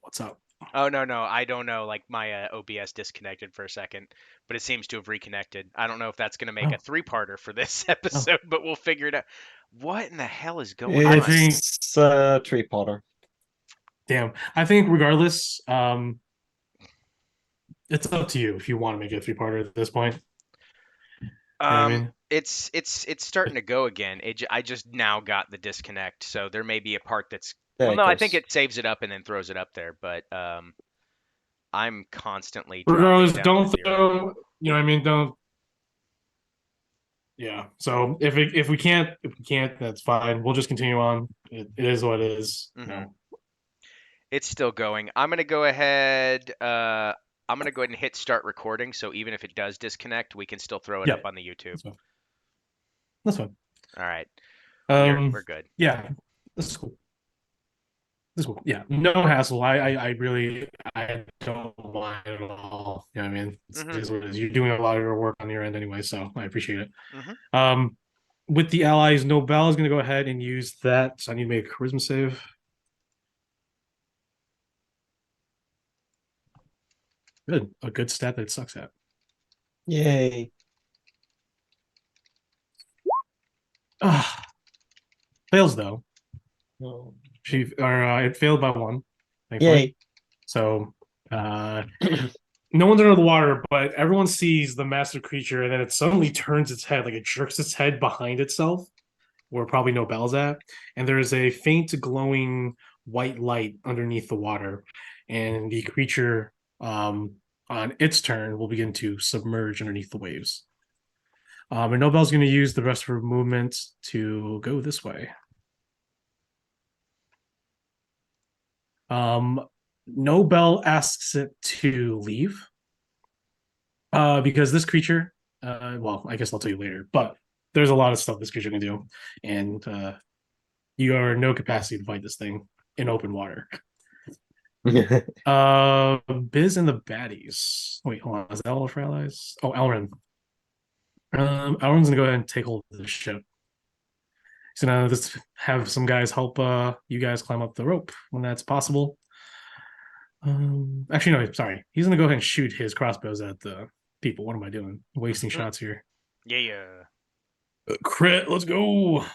What's up? Oh no, I don't know. Like my OBS disconnected for a second, but it seems to have reconnected. I don't know if that's going to make a Oh, three-parter for this oh. episode, but we'll figure it out. What in the hell is going I on? think, It's Tree Potter. damn. I think regardless, it's up to you if you want to make it a three-parter at this point. You know what I mean? It's starting to go again. I just now got the disconnect, so there may be a part that's There well, it no, I think goes. it saves it up and then throws it up there, but I'm constantly dropping Regardless, down to don't zero. throw. You know what I mean? Don't. Yeah. So if we can't, that's fine. We'll just continue on. It is what it is. You hmm know. It's still going. I'm gonna go ahead. I'm gonna go ahead and hit start recording. So even if it does disconnect, we can still throw it Yeah. up on the YouTube. That's fine. That's fine. All right, we're Um. good. Yeah. This is cool. This is cool. Yeah. No hassle. I really I don't mind at all. You know what I mean? It Mhm. is what it is. You're doing a lot of your work on your end anyway, so I appreciate it. Mhm. Um. With the allies, Nobel is going to go ahead and use that. So I need to make a charisma save. Good. A good stat that it sucks at. Yay. Ah, fails though. Oh. It failed by one, thankfully. Yay. So no one's under the water, but everyone sees the massive creature, and then it suddenly turns its head, like it jerks its head behind itself, where probably Nobel's at, and there is a faint glowing white light underneath the water, and the creature on its turn will begin to submerge underneath the waves. And Nobel's going to use the rest of her movement to go this way. Um, Nobel asks it to leave because this creature, well, I guess I'll tell you later, but there's a lot of stuff this creature can do, and you are in no capacity to fight this thing in open water. Biz and the baddies. Wait, hold on. Is that all for allies? Oh, Elrin. Elrin's gonna go ahead and take hold of the ship. So now just have some guys help you guys climb up the rope when that's possible. Actually, no, sorry. He's gonna go ahead and shoot his crossbows at the people. What am I doing? Wasting Mhm. shots here. Yeah. Crit, let's go.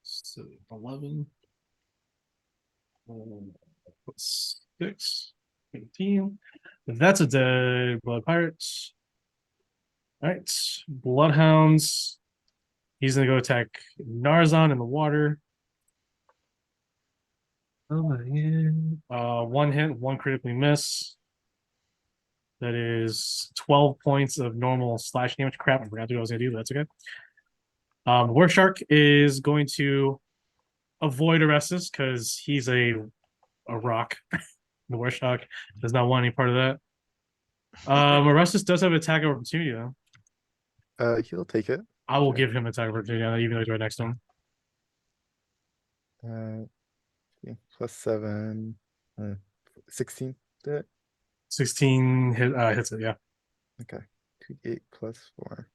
So 11, 6, 18. That's a dead blood pirates. All right, bloodhounds. He's gonna go attack Narzan in the water. Oh yeah. One hit, one critically miss. That is 12 points of normal slash damage. Crap, I forgot to do what I was gonna do, but that's okay. War Shark is going to avoid Orestes because he's a rock. The War Shark does not want any part of that. Orestes does have attack of opportunity though. He'll take it. I will Sure. give him attack of opportunity even though he's right next to him. Yeah, +7, 16 to it. 16 hits it, yeah. Okay. 2d8 +4.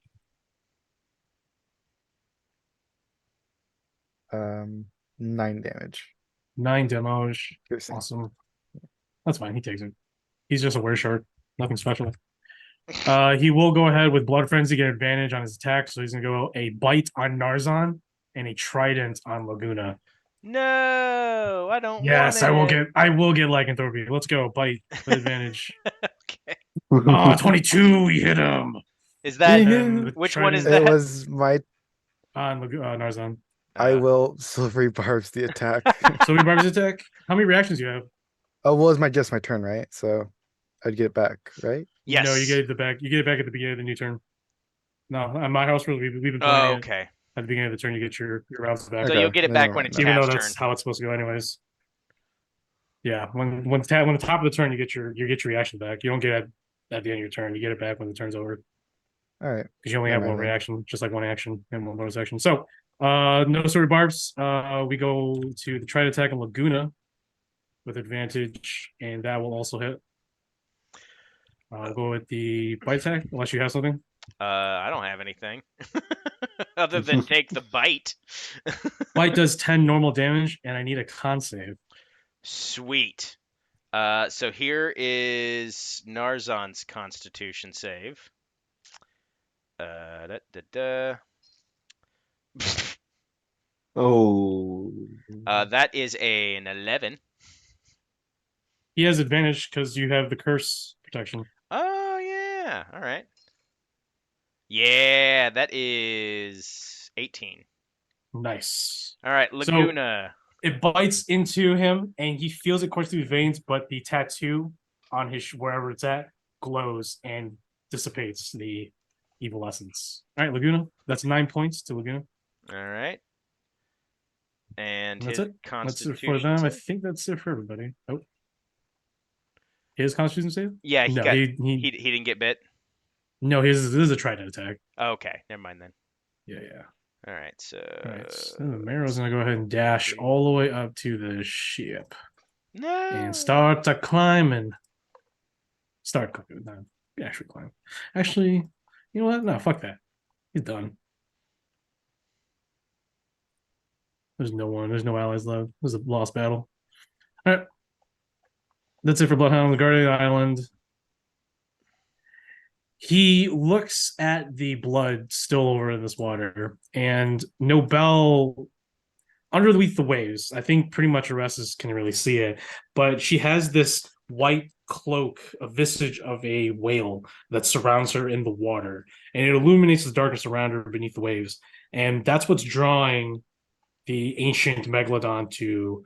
9 damage. 9 damage. Piercing. Awesome. That's fine. He takes it. He's just a were shark. Nothing special. He will go ahead with Blood Frenzy, get advantage on his attack. So he's gonna go a bite on Narzan and a trident on Laguna. No, I don't want Yes, I will it. get lycanthropy. Let's go. Bite with advantage. Okay. Oh, 22, we hit him. Is And that then with which one is trident It that? was my. on Narzan. I Uh, will silvery barbs the attack. So we barbs attack. How many reactions do you have? Oh, well, it's just my turn, right? So I'd get it back, right? No, you yes. get it back. You get it back at the beginning of the new turn. No, on my house rule, we've been playing Oh, it okay. at the beginning of the turn. You get your rounds back, So you'll Okay, get it then back never when mind it's then. even though Tav's that's turn. how it's supposed to go, anyways. Yeah, when the top of the turn, you get your reaction back. You don't get it at the end of your turn. You get it back when the turn's over All right, because you only never have one mind then. reaction, just like one action and one bonus action. So, no sword barbs. We go to the try to attack on Laguna with advantage, and that will also hit. I'll go with the bite attack unless you have something. I don't have anything other than take the bite. Bite does 10 normal damage, and I need a con save. Sweet. So here is Narzon's Constitution save. Da, da, da. Oh. That is an 11. He has advantage because you have the curse protection. Oh yeah. All right. Yeah, that is 18. Nice. All right, So- Laguna. It bites into him, and he feels it course through his veins, but the tattoo on his wherever it's at glows and dissipates the evil essence. All right, Laguna. That's 9 points to Laguna. All right. And That's his it. That's Constitution it for them. I save? think that's it for everybody. Oh, his Constitution save? Yeah, he No, got he he didn't get bit. no. His this is a trident attack. Okay, never mind then. Yeah, yeah. All right, so All right. So the Marrow's gonna go ahead and dash all the way up to the ship no. and start to climbing. Start climbing. Not actually climb. Actually, you know what? No, fuck that. He's done. There's no one. There's no allies left. This is a lost battle. All right. That's it for Bloodhound on the Guardian Island. He looks at the blood still over in this water, and Nobel underneath the waves. I think pretty much Orestes can really see it, but she has this white cloak, a visage of a whale that surrounds her in the water, and it illuminates the darkness around her beneath the waves. And that's what's drawing the ancient megalodon to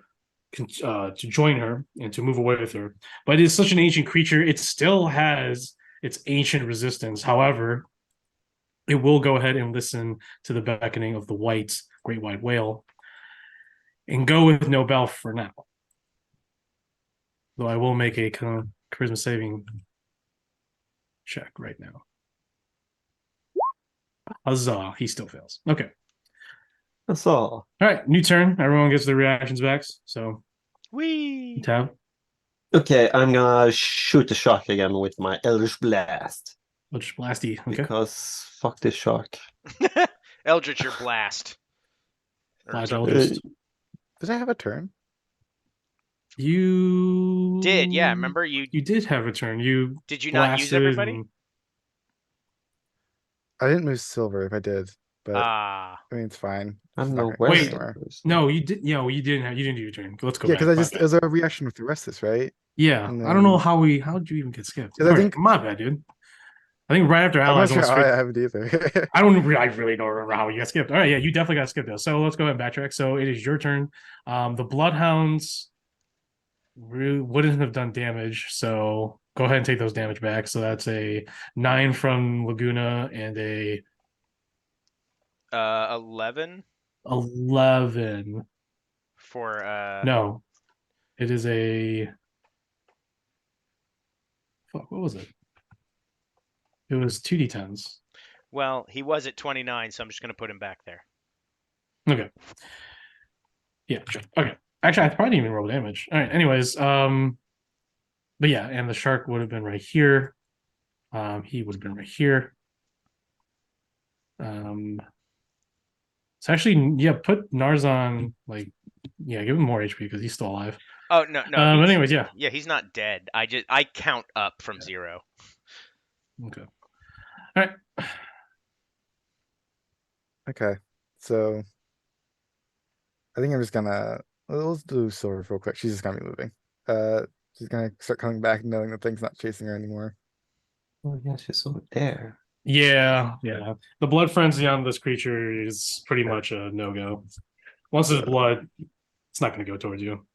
join her and to move away with her. But it's such an ancient creature; it still has its ancient resistance. However, it will go ahead and listen to the beckoning of the great white whale and go with Nobel for now. Though I will make a charisma saving check right now. Huzzah, he still fails. Okay. That's all. All right, new turn. Everyone gets their reactions back. So, Wee. Tab, Okay, I'm gonna shoot the shark again with my Eldritch Blast. let's blasty. Okay. Because fuck this shark. Eldritch, your blast. Or Lodge something. Eldritch. Did I have a turn? You Did, yeah, remember you did have a turn. You did you not use blasted everybody? and- I didn't move silver if I did, but Ah. I mean it's fine. I'm It's no not gonna go Wait, anywhere. No, you did. Yeah, well, you didn't have. You didn't do your turn. Let's go. Yeah, back. because I My just bad. it was a reaction with the rest of this, right? Yeah, and I don't know then- how did you even get skipped? 'Cause I All right, think- my bad, dude. I think right after I'm not allies, sure almost how I straight. haven't either. I don't. I really don't remember how you got skipped. All right, yeah, you definitely got skipped though. So let's go ahead and backtrack. So it is your turn. The Bloodhounds wouldn't have done damage, so go ahead and take those damage back. So that's a 9 from Laguna and a 11 11. for No, it is a. Fuck, what was it? It was 2d10s. well, he was at 29, so I'm just gonna put him back there. Okay. Yeah, sure. Okay. Actually, I probably didn't even roll damage. All right. Anyways, but yeah, and the shark would have been right here. He would have been right here. So actually, yeah, put Narzon give him more HP because he's still alive. Oh no, no. But he's- anyways, yeah. Yeah, he's not dead. I count up from 0. Okay. All right. Okay, so I think I'm just gonna let's do silver real quick. She's just gonna be moving. She's gonna start coming back, knowing that thing's not chasing her anymore. Oh yeah, she's over there. Yeah, yeah. The blood frenzy on this creature is pretty much a no-go. Once there's blood, it's not going to go towards you.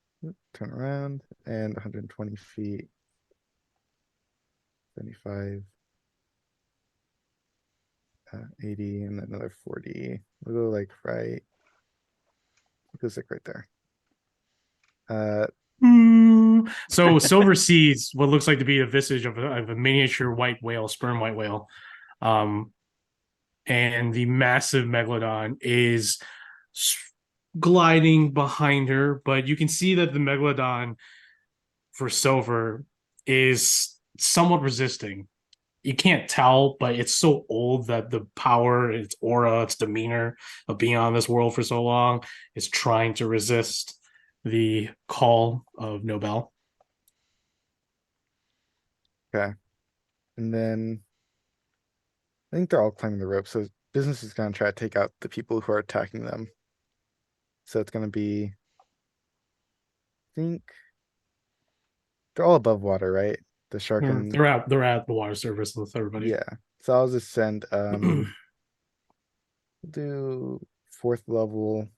Turn around and 120 feet. 75. 80 and then another 40. We'll go like right. We'll go like right there. So Silver sees what looks like to be a visage of a miniature white whale, sperm white whale. And the massive megalodon is gliding behind her, but you can see that the megalodon for Silver is somewhat resisting. you can't tell, but it's so old that the power, its aura, its demeanor of being on this world for so long is trying to resist the call of Nobel. Okay. And then I think they're all climbing the rope. So business is gonna try to take out the people who are attacking them. So it's gonna be, I think they're all above water, right? The shark and They're at the water surface with everybody. yeah. So I'll just send do 4th level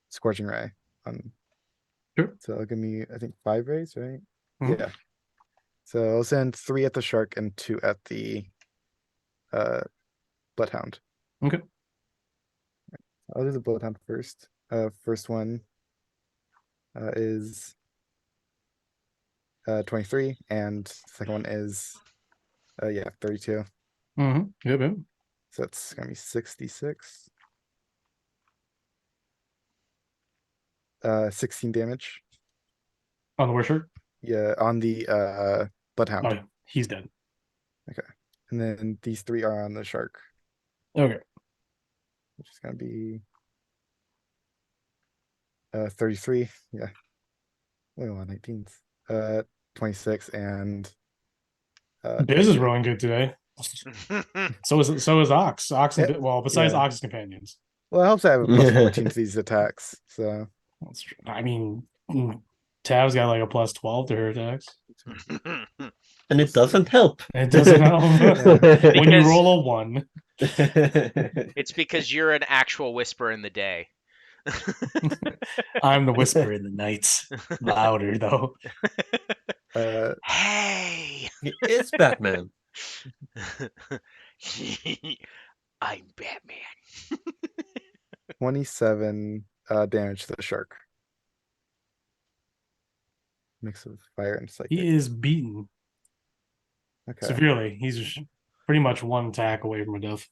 scorching ray on. Sure. So it'll give me I think 5 rays, right? Mhm. Yeah. So I'll send 3 at the shark and 2 at the bloodhound. Okay. I'll do the bloodhound first. First one is 23, and second one is 32. Yep, yep. So that's gonna be 66. 16 damage. On the worship. Yeah, on the bloodhound. Oh, he's dead. Okay. And then these 3 are on the shark, Okay. which is gonna be 33. Yeah. Wait, 19s. 26 and Biz is 22. rolling good today. So is Ox. Ox and well, besides yeah. Ox's companions. Well, it helps I have a plus 14 to these attacks. So That's true. I mean, Tav's got like a plus 12 to her attacks. And it doesn't help. It doesn't help. When you Because- roll a 1. It's because you're an actual whisper in the day. I'm the whisper in the night. Louder though. Hey, It's Batman. I'm Batman. 27 damage to the shark. Mix of fire and psychic. He is beaten Okay. severely. He's pretty much one attack away from a death.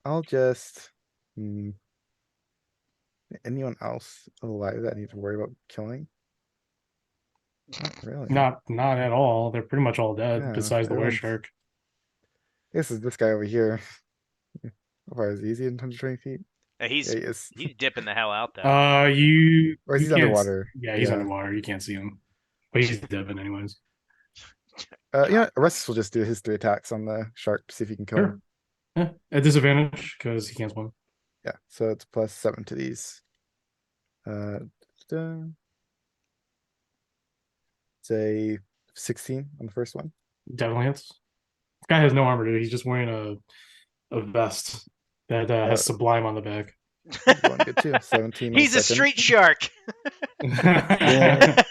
I'll just anyone else alive that I need to worry about killing? Not really. Not at all. They're pretty much all dead Yeah, besides the were everyone's- shark. This is this guy over here. How far is he? Is he in 120 feet? He's Yeah, he is. he's dipping the hell out though. You Or is you he can't- underwater? Yeah, he's Yeah. underwater. You can't see him. But he's dead anyways. Rustus will just do his 3 attacks on the shark to see if he can kill him. Sure. Yeah, at disadvantage because he can't swim. Yeah, so it's plus 7 to these. Say 16 on the first one. Definitely hits. This guy has no armor, dude. He's just wearing a vest that has Sublime on the back. Going good too. 17. on the He's a second. street shark. Yeah.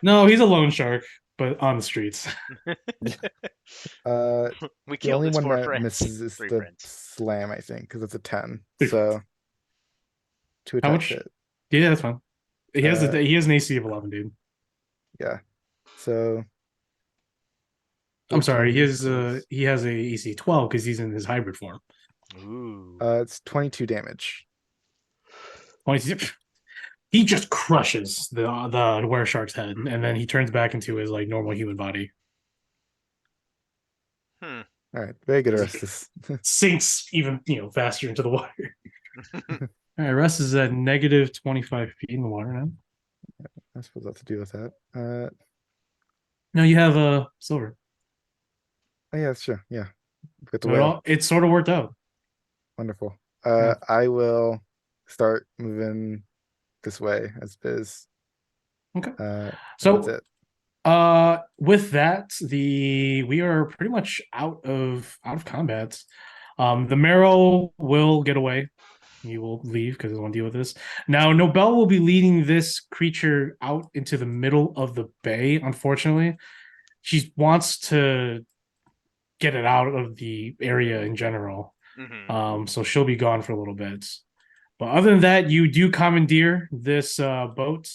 No, he's a lone shark, but on the streets. Uh, We the killed only his one 4 that friends. misses is 3 the friends. slam, I think, because it's a 10. Three So 2 How attacks much? hit. Yeah, that's fine. He has Uh, he has an AC of 11, dude. Yeah. So I'm sorry, 13 he has a AC 12 because he's in his hybrid form. Ooh. it's 22 damage. 20 He just crushes the were shark's head, and then he turns back into his like normal human body. Hmm. All right, very good, Rustus. Sinks even faster into the water. All right, Russ is at negative 25 feet in the water now. I suppose I'll have to deal with that. No, you have a silver. Oh yeah, sure. Yeah. With the So whale. it sort of worked out. Wonderful. Yeah. I will start moving this way as Biz. Okay. So that's So it. with that, we are pretty much out of combat. The Marrow will get away. He will leave because he doesn't want to deal with this. Now, Nobel will be leading this creature out into the middle of the bay, unfortunately. She wants to get it out of the area in general. Mhm. So she'll be gone for a little bit. But other than that, you do commandeer this boat.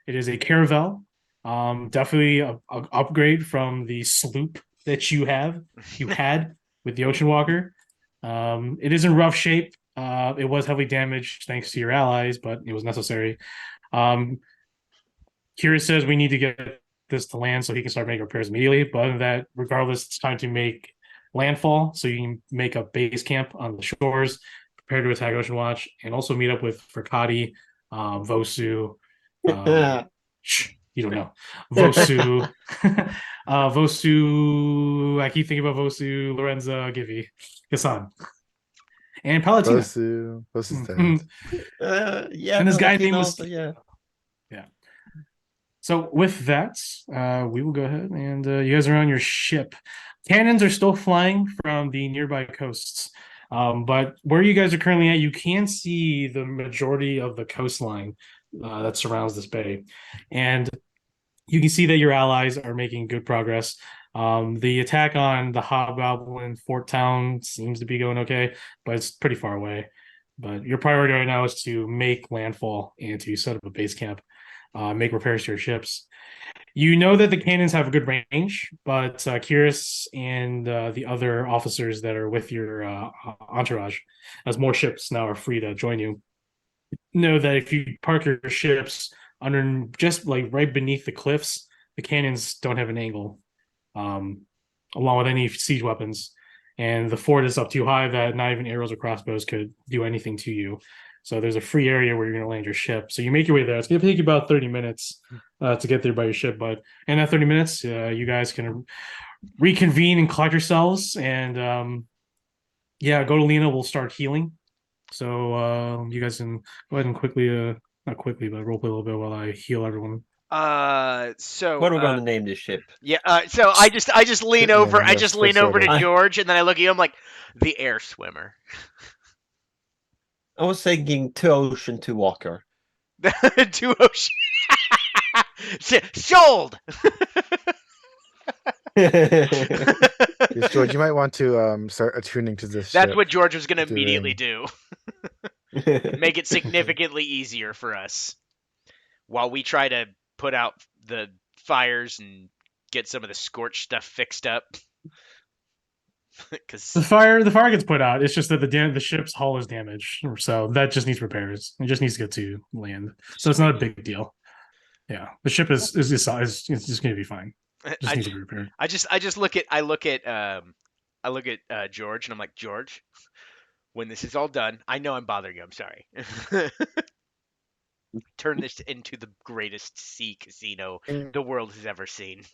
It is a caravel. Definitely a upgrade from the sloop that you had with the Ocean Walker. It is in rough shape. It was heavily damaged thanks to your allies, but it was necessary. Kira says we need to get this to land so he can start making repairs immediately. But other than that, regardless, it's time to make landfall so you can make a base camp on the shores, prepare to attack Ocean Watch, and also meet up with Frikati, Vosu. You don't know. Vosu. Vosu. I keep thinking about Vosu, Lorenza, Givy, Hassan. And Palatina. Vosu's dead. Yeah, And this guy named also, yeah. So with that, we will go ahead and you guys are on your ship. Cannons are still flying from the nearby coasts. But where you guys are currently at, you can see the majority of the coastline that surrounds this bay. And you can see that your allies are making good progress. The attack on the Hobgoblin Fort Town seems to be going okay, but it's pretty far away. But your priority right now is to make landfall and to set up a base camp, make repairs to your ships. You know that the cannons have a good range, but Kiris and the other officers that are with your entourage, as more ships now are free to join you, know that if you park your ships under just like right beneath the cliffs, the cannons don't have an angle, along with any siege weapons. And the fort is up too high that not even arrows or crossbows could do anything to you. So there's a free area where you're going to land your ship. So you make your way there. It's going to take you about 30 minutes to get there by your ship. But in that 30 minutes, you guys can reconvene and collect yourselves. And Godolina will start healing. So you guys can go ahead and quickly, not quickly, but roleplay a little bit while I heal everyone. So What are we going to name this ship? Yeah. So I just lean Yeah, over. I yes, just for lean over to sure. George, and then I look at you. I'm like, the air swimmer. I was thinking to Ocean to Walker. To ocean. Sold. Yes, George, you might want to start attuning to this That's ship. what George was gonna doing- immediately do. Make it significantly easier for us while we try to put out the fires and get some of the scorched stuff fixed up. Because The fire gets put out. It's just that the ship's hull is damaged, so that just needs repairs. It just needs to get to land. So it's not a big deal. Yeah, the ship is just going to be fine. It just needs to be repaired. I just look at George, and I'm like, George, when this is all done, I know I'm bothering you. I'm sorry. Turn this into the greatest sea casino the world has ever seen.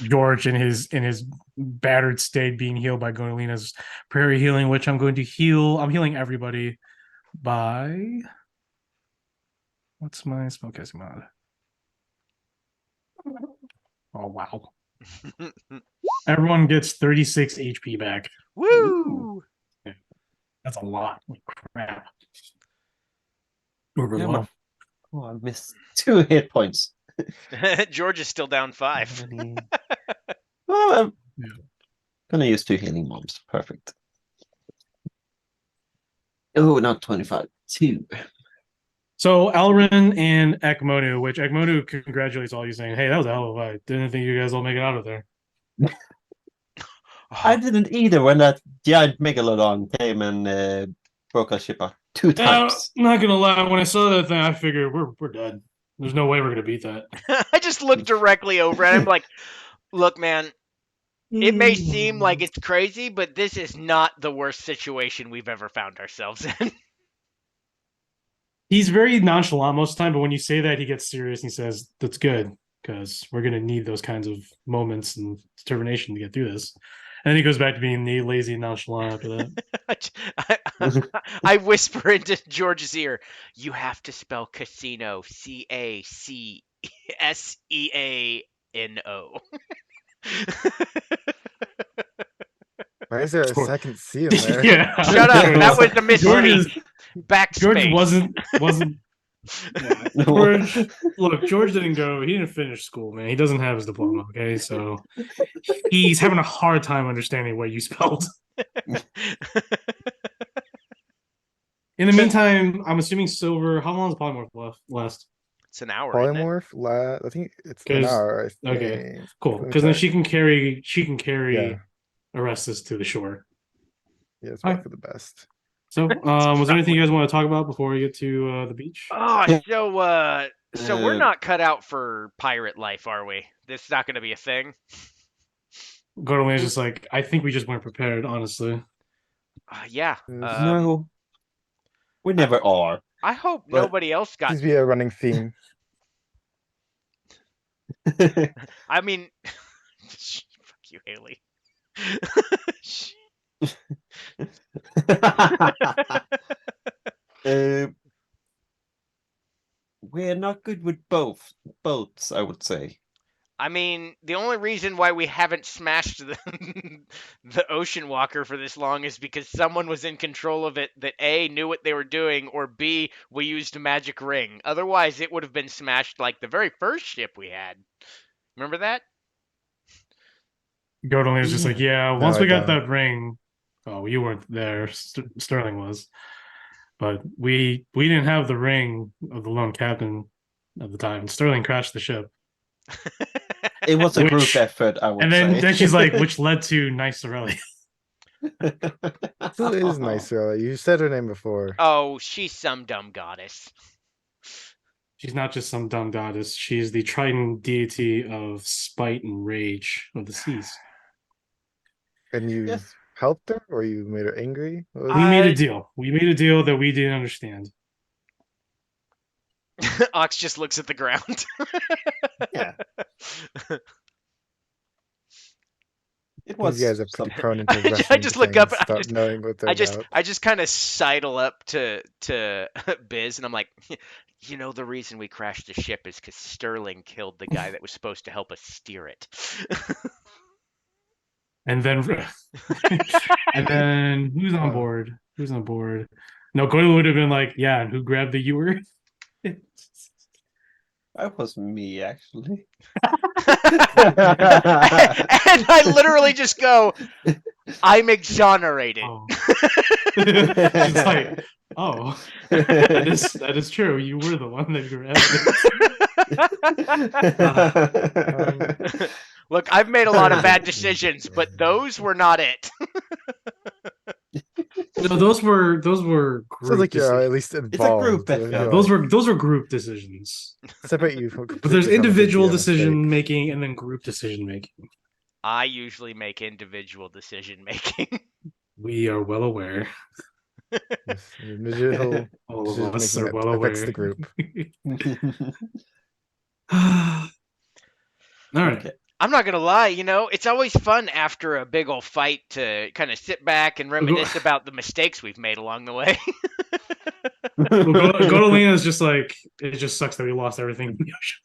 George in his battered state being healed by Gondolina's prairie healing, which I'm going to heal. I'm healing everybody by what's my spellcasting mod? Oh wow. Everyone gets 36 HP back. Woo! That's a lot. Crap. We're really Yeah, low. Oh, I missed 2 hit points. George is still down 5. Well, I'm Yeah. gonna use 2 healing bombs. Perfect. Oh, not 25. 2. So Elrin and Ekmonu, which Ekmonu congratulates all you saying, hey, that was a hell of a fight. Didn't think you guys will make it out of there. I didn't either when that giant megalodon came and broke our ship up 2 times. I'm not gonna lie, when I saw that thing, I figured we're dead. There's no way we're gonna beat that. I just look directly over at him like, look, man, it may seem like it's crazy, but this is not the worst situation we've ever found ourselves in. He's very nonchalant most of the time, but when you say that, he gets serious and he says, that's good, because we're going to need those kinds of moments and determination to get through this. And then he goes back to being lazy and nonchalant after that. I whisper into George's ear, you have to spell casino, Caseano. Why is there a Sure. second C in there? Yeah. Shut up, that was the mistake. George Backspace. wasn't George, look, George didn't go. He didn't finish school, man. He doesn't have his diploma. Okay, so he's having a hard time understanding what you spelled. In the meantime, I'm assuming Silver. How long is Polymorph last? It's an hour. Isn't it? Polymorph, I think it's an 'Cause- hour. I okay, think. Cool, Let me because then check. she can carry Yeah. Orestes to the shore. Yeah, it's Alright. probably for the best. So, was there anything you guys want to talk about before we get to the beach? Oh, so So we're not cut out for pirate life, are we? This is not going to be a thing. Gordoline's just like, I think we just weren't prepared, honestly. Yeah. No, we never are. I hope but- nobody else got. Seems to be a running theme. I mean, fuck you, Haley. We're not good with boats, I would say. I mean, the only reason why we haven't smashed the the Ocean Walker for this long is because someone was in control of it that A, knew what they were doing, or B, we used a magic ring. Otherwise, it would have been smashed like the very first ship we had. Remember that? Gordoline's just like, yeah, No, once we I got don't. that ring, oh, you weren't there. Sterling was. But we didn't have the ring of the lone captain at the time. Sterling crashed the ship. It was a group Which- effort, I would And say. then she's like, which led to Nice Sorelli. Still is nice, really. You said her name before. Oh, she's some dumb goddess. She's not just some dumb goddess. She's the Triton deity of spite and rage of the seas. And you Yes. helped her, or you made her angry? What was We made a I- deal. We made a deal that we didn't understand. Ox just looks at the ground. Yeah. It These was guys are pretty something. prone into I wrestling just look up, things I without just- knowing what they're about. I just kind of sidle up to Biz, and I'm like, you know, the reason we crashed the ship is because Sterling killed the guy that was supposed to help us steer it. And then and then who's on Oh. board? Who's on board? No, Goyle would have been like, yeah, and who grabbed the ewer? That was me, actually. And I literally just go, I'm exonerated. Oh. She's like, oh, that is true. You were the one that grabbed it. Look, I've made a lot of bad decisions, but those were not it. No, those were group Sounds like you're decisions. at least a involved. group effort. Yeah, those were group decisions. separate you from. But there's completely from the individual GM decision mistake. making and then group decision making. I usually make individual decision making. We are well aware. Yes, individual All of decision us making are well affects aware. the group. All right. Okay. I'm not gonna lie, you know, it's always fun after a big old fight to kind of sit back and reminisce about the mistakes we've made along the way. Well, Godolina is just like, it just sucks that we lost everything in the ocean.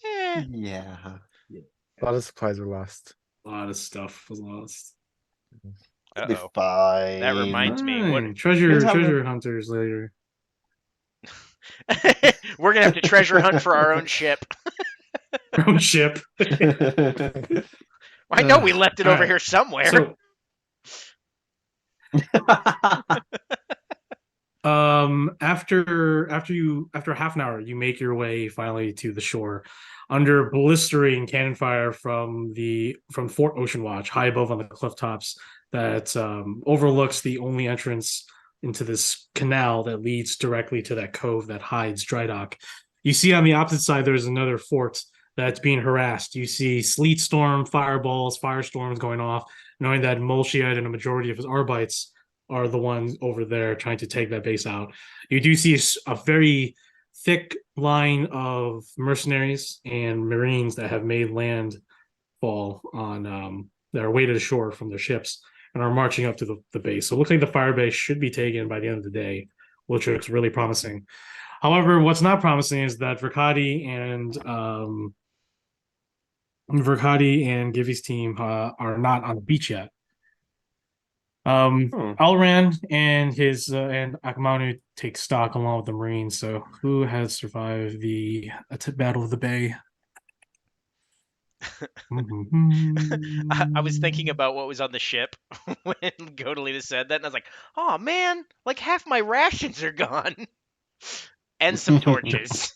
Eh, Yeah. A lot of supplies were lost. A lot of stuff was lost. It'll be uh-oh. fine. That reminds me. What Fine. Treasure Depends how treasure hunters later. we're gonna have to treasure hunt for our own ship. Our own ship. I know we left it over alright. here somewhere. So after half an hour, you make your way finally to the shore under blistering cannon fire from Fort Ocean Watch, high above on the cliff tops that overlooks the only entrance into this canal that leads directly to that cove that hides Drydock. You see on the opposite side there's another fort that's being harassed. You see sleet storm, fireballs, firestorms going off, knowing that Molchiad and a majority of his Arbites are the ones over there trying to take that base out. You do see a very thick line of mercenaries and marines that have made landfall on their way to the shore from their ships and are marching up to the base. So it looks like the fire base should be taken by the end of the day, which looks really promising. However, what's not promising is that Verkadi and Givi's team are not on the beach yet. Alran and his and Akmanu take stock along with the Marines. So, who has survived the Battle of the Bay? I was thinking about what was on the ship when Godolina said that, and I was like, "Oh man, like half my rations are gone, and some torches."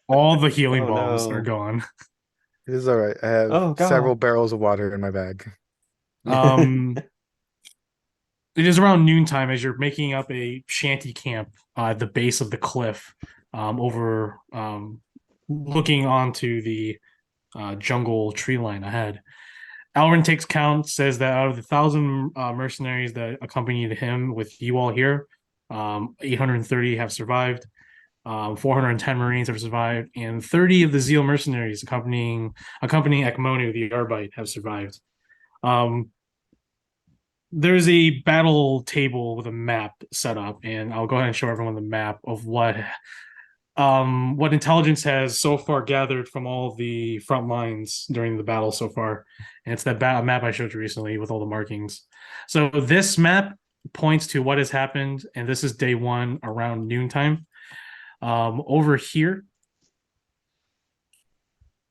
All the healing Oh, bombs no. are gone. It is all right. I have Oh, God. several barrels of water in my bag. It is around noontime as you're making up a shanty camp at the base of the cliff over looking onto the jungle tree line ahead. Alrin takes count, says that out of the 1,000 mercenaries that accompanied him with you all here, 830 have survived. 410 Marines have survived, and 30 of the Zeal mercenaries accompanying Ekmonu the Arbite have survived. There's a battle table with a map set up, and I'll go ahead and show everyone the map of what intelligence has so far gathered from all the front lines during the battle so far. And it's that map I showed you recently with all the markings. So this map points to what has happened, and this is day 1 around noontime. Over here,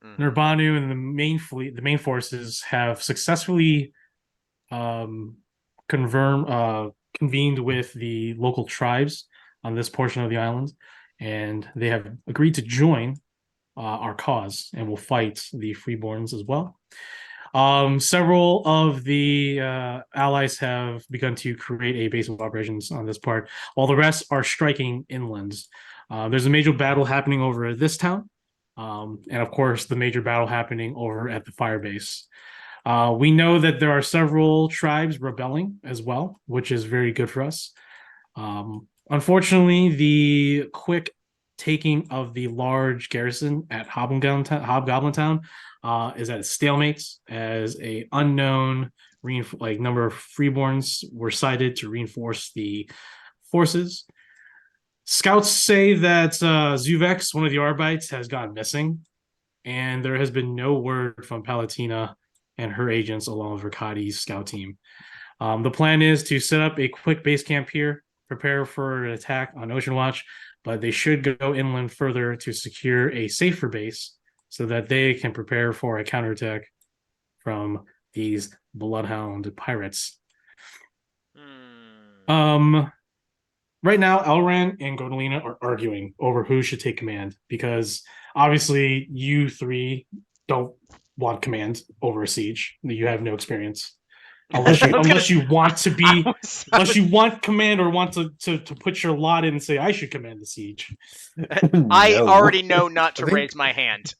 Nurbanu and the main fleet, the main forces, have successfully convened with the local tribes on this portion of the island, and they have agreed to join our cause and will fight the Freeborns as well. Several of the allies have begun to create a base of operations on this part, while the rest are striking inland. There's a major battle happening over at this town, and of course, the major battle happening over at the fire base. We know that there are several tribes rebelling as well, which is very good for us. Unfortunately, the quick taking of the large garrison at Hobgoblin Town is at a stalemate, as a unknown number of freeborns were sighted to reinforce the forces. Scouts say that Zuvex, one of the Arbites, has gone missing, and there has been no word from Palatina and her agents along with Riccati's scout team. The plan is to set up a quick base camp here, prepare for an attack on Ocean Watch, but they should go inland further to secure a safer base so that they can prepare for a counterattack from these bloodhound pirates. Right now, Elran and Godolina are arguing over who should take command, because obviously you 3 don't want command over a siege. You have no experience. Unless you want to be, unless you want command or want to put your lot in and say, I should command the siege. I No. already know not to I think- raise my hand.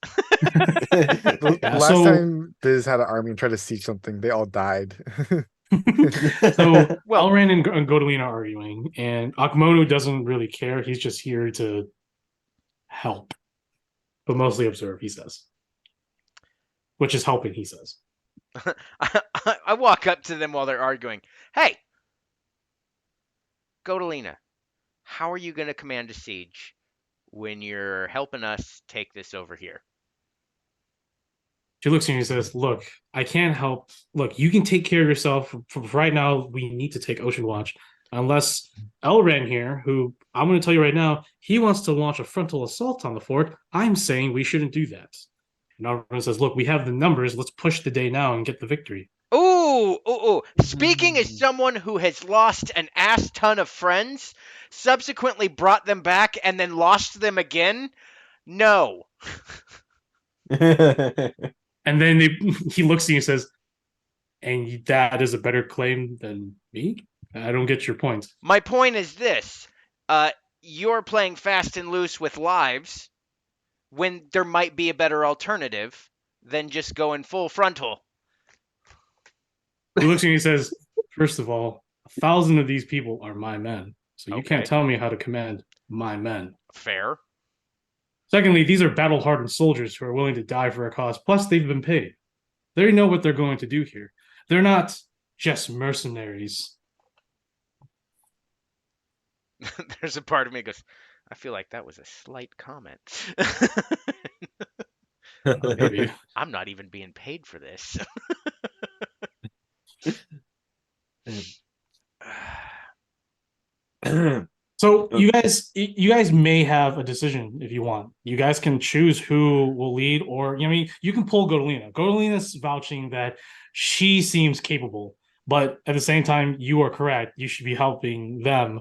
Last time Biz had an army and tried to siege something, they all died. So Well- Elran and Godolina are arguing, and Akmono doesn't really care. He's just here to help, but mostly observe, he says. Which is helping, he says. I walk up to them while they're arguing. Hey, Godolina, how are you going to command a siege when you're helping us take this over here? She looks at you and says, look, I can't help. Look, you can take care of yourself. For right now, we need to take Ocean Watch. Unless Elran here, who I'm going to tell you right now, he wants to launch a frontal assault on the fort. I'm saying we shouldn't do that. And Elran says, look, we have the numbers. Let's push the day now and get the victory. Ooh. Speaking as someone who has lost an ass ton of friends, subsequently brought them back, and then lost them again, no. And then he looks at you and says, and that is a better claim than me? I don't get your point. My point is this. You're playing fast and loose with lives when there might be a better alternative than just going full frontal. He looks at you and says, first of all, 1,000 of these people are my men. So you can't Okay. tell me how to command my men. Fair. Secondly, these are battle-hardened soldiers who are willing to die for a cause. Plus, they've been paid. They know what they're going to do here. They're not just mercenaries. There's a part of me that goes, I feel like that was a slight comment. Maybe. I'm not even being paid for this. So you guys may have a decision if you want. You guys can choose who will lead, or you can pull Godolina. Godolina's vouching that she seems capable, but at the same time, you are correct. You should be helping them.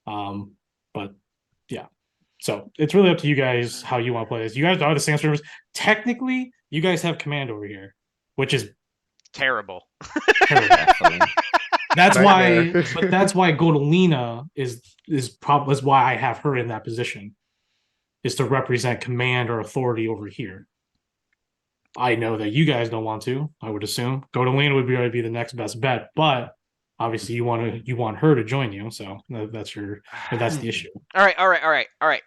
But yeah. So it's really up to you guys how you want to play this. You guys are the Sandstormers. Technically, you guys have command over here, which is Terrible. terrible. That's Nightmare. why, but that's why Godolina is why I have her in that position. is to represent command or authority over here. I know that you guys don't want to. I would assume Godolina would be the next best bet, but obviously you want her to join you, so that's the issue. All right.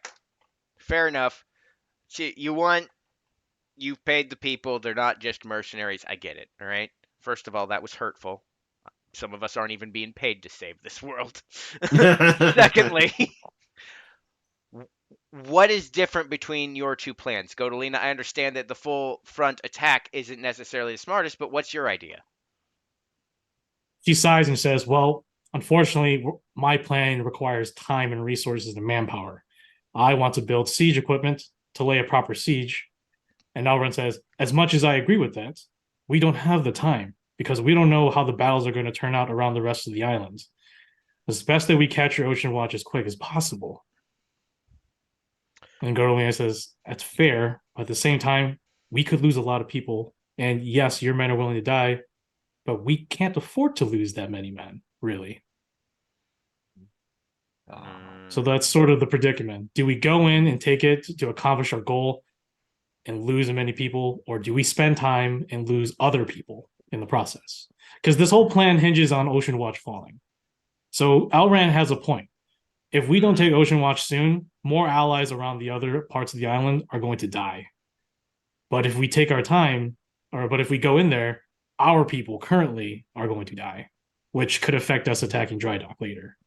Fair enough. You've paid the people. They're not just mercenaries. I get it. All right. First of all, that was hurtful. Some of us aren't even being paid to save this world. Secondly, what is different between your two plans? Godolina, I understand that the full front attack isn't necessarily the smartest, but what's your idea? She sighs and says, "Well, unfortunately, my plan requires time and resources and manpower. I want to build siege equipment to lay a proper siege." And Elrond says, "As much as I agree with that, we don't have the time because we don't know how the battles are going to turn out around the rest of the islands. It's best that we catch your Ocean Watch as quick as possible." And Godolina says, "That's fair, but at the same time, we could lose a lot of people. And yes, your men are willing to die, but we can't afford to lose that many men, really." So that's sort of the predicament. Do we go in and take it to accomplish our goal and lose many people, or do we spend time and lose other people in the process? Because this whole plan hinges on Ocean Watch falling. So Elrond has a point. If we don't take Ocean Watch soon, more allies around the other parts of the island are going to die. But if we take our time, but if we go in there, our people currently are going to die, which could affect us attacking Dry Dock later.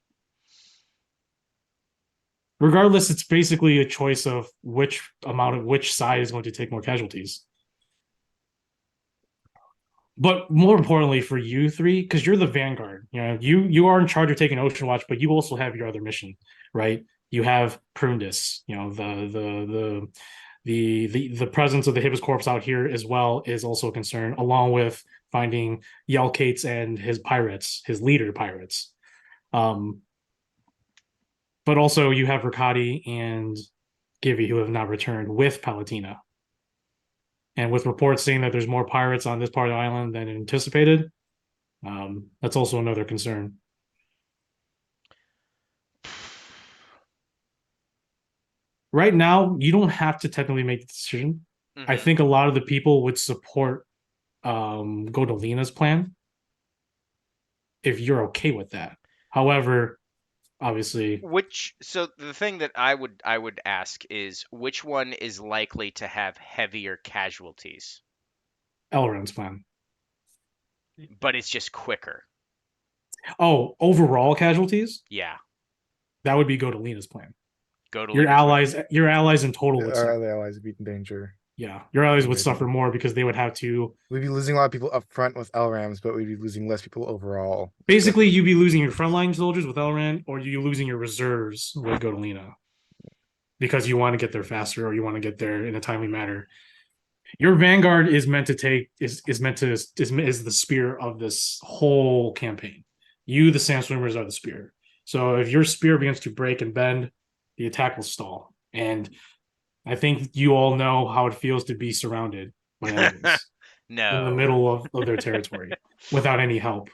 Regardless, it's basically a choice of which side is going to take more casualties. But more importantly for you three, because you're the vanguard, you are in charge of taking Ocean Watch, but you also have your other mission, right? You have Prundus, the presence of the Hibis corpse out here as well is also a concern, along with finding Yelkates and his pirates, his leader pirates. But also you have Rakati and Givy who have not returned with Palatina. And with reports saying that there's more pirates on this part of the island than anticipated, that's also another concern. Right now, you don't have to technically make the decision. I think a lot of the people would support Godolina's plan if you're okay with that. However, obviously, So the thing that I would ask is which one is likely to have heavier casualties, Elrond's plan. but it's just quicker. Oh, overall casualties? Yeah. That would be Godolina's plan. Godolina's Your allies in total would Our suffer. other allies would be in danger. Yeah, your allies would suffer more because they would have to. We'd be losing a lot of people up front with Elrams, but we'd be losing less people overall. Basically, you'd be losing your frontline soldiers with Elrond, or you're losing your reserves with Godolina because you want to get there faster or you want to get there in a timely manner. Your vanguard is meant to take is the spear of this whole campaign. You, the Sandswimmers, are the spear. So if your spear begins to break and bend, the attack will stall. And I think you all know how it feels to be surrounded by enemies No. in the middle of their territory without any help.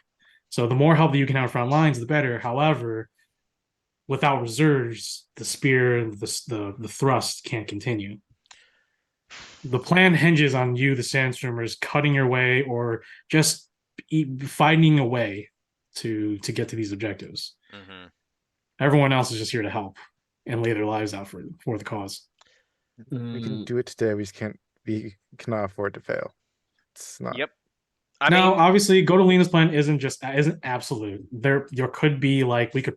So the more help that you can have front lines, the better. However, without reserves, the spear and the thrust can't continue. The plan hinges on you, the Sandstormers, cutting your way or just finding a way to get to these objectives. Everyone else is just here to help and lay their lives out for the cause. We can do it today. We cannot afford to fail. It's not. Yep. Now, obviously, Godolina's plan isn't absolute. There could be we could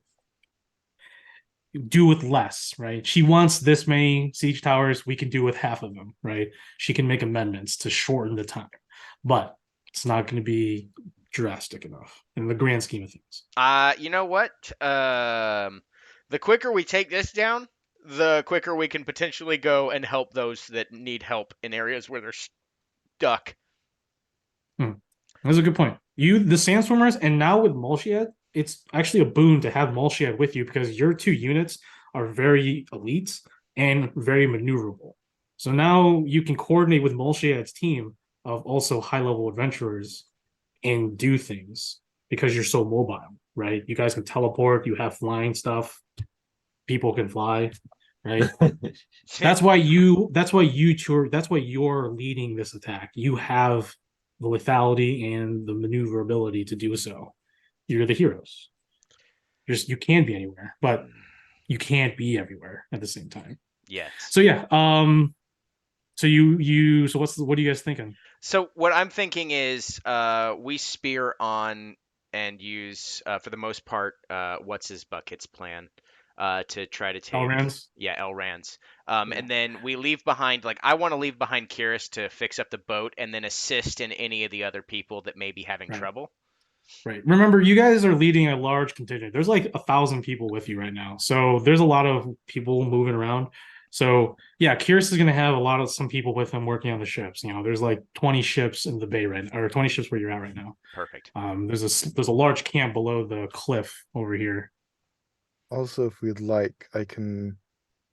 do with less, right? She wants this many siege towers. We can do with half of them, right? She can make amendments to shorten the time, but it's not going to be drastic enough in the grand scheme of things. You know what? The quicker we take this down, the quicker we can potentially go and help those that need help in areas where they're stuck. That's a good point. You, the Sandstormers, and now with Molshiad, it's actually a boon to have Molshiad with you because your two units are very elite and very maneuverable. So now you can coordinate with Molshiad's team of also high-level adventurers and do things because you're so mobile, right? You guys can teleport, you have flying stuff, people can fly. right? That's why you're leading this attack. You have the lethality and the maneuverability to do so. You're the heroes. You can be anywhere, but you can't be everywhere at the same time. Yes. So yeah, so what are you guys thinking? So what I'm thinking is we spear on and use for the most part what's his bucket's plan to try to take Elrans? Elrans. Yeah. And then we leave behind like I want to leave behind Kiris to fix up the boat and then assist in any of the other people that may be having Right. trouble. Right. Remember, you guys are leading a large contingent. There's like 1,000 people with you right now. So there's a lot of people moving around. So yeah, Kyrus is going to have some people with him working on the ships. There's like 20 ships in the bay right now, or 20 ships where you're at right now. Perfect. There's a large camp below the cliff over here. Also, if we'd like, I can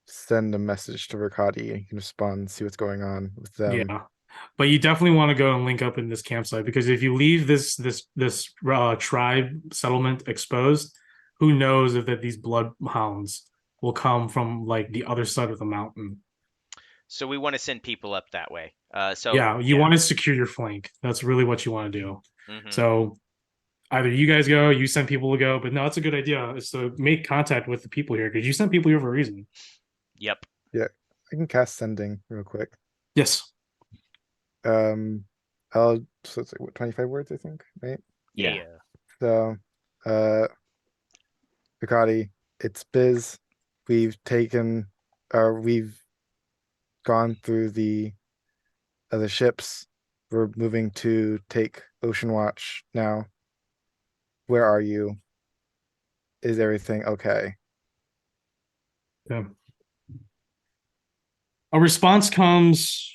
send a message to Riccardi and he can respond, see what's going on with them. Yeah. But you definitely want to go and link up in this campsite because if you leave this tribe settlement exposed, who knows if that these bloodhounds will come from like the other side of the mountain. So we want to send people up that way. You want to secure your flank. That's really what you want to do. Mhm. So either you guys go, you send people to go, but no, it's a good idea is to make contact with the people here because you sent people here for a reason. Yep. Yeah, I can cast sending real quick. Yes. So it's like, what, 25 words, I think, right? Yeah. So, Riccardi, it's Biz. We've gone through the other ships. We're moving to take Ocean Watch now. Where are you? Is everything okay? Yeah. A response comes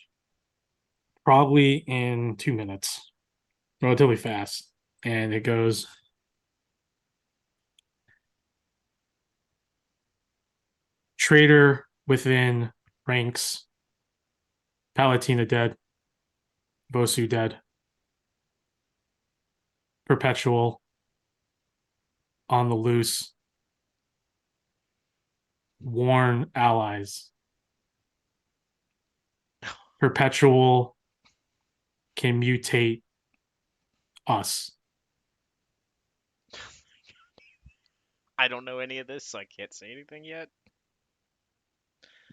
probably in 2 minutes, relatively fast. And it goes, traitor within ranks, Palatina dead, Vosu dead, Perpetual on the loose, warn allies. Perpetual can mutate us. I don't know any of this, so I can't say anything yet.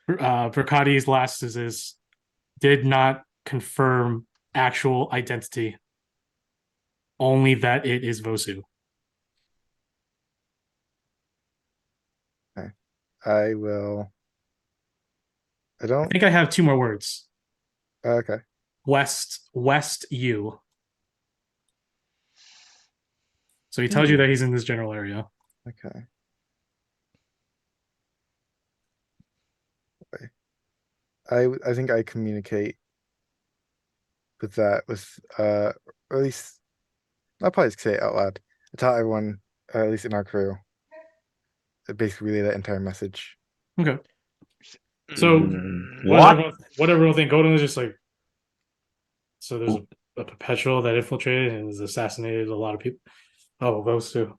Verkati's last is did not confirm actual identity, only that it is Vosu. I will. I I don't. think I have 2 more words. Okay. West U. So he tells you that he's in this general area. Okay. I think I communicate with that or at least I'll probably say it out loud. I tell everyone, at least in our crew, basically relay that entire message. Okay. So what everyone think? Godin is just like, so there's a perpetual that infiltrated and has assassinated a lot of people. Oh, those two.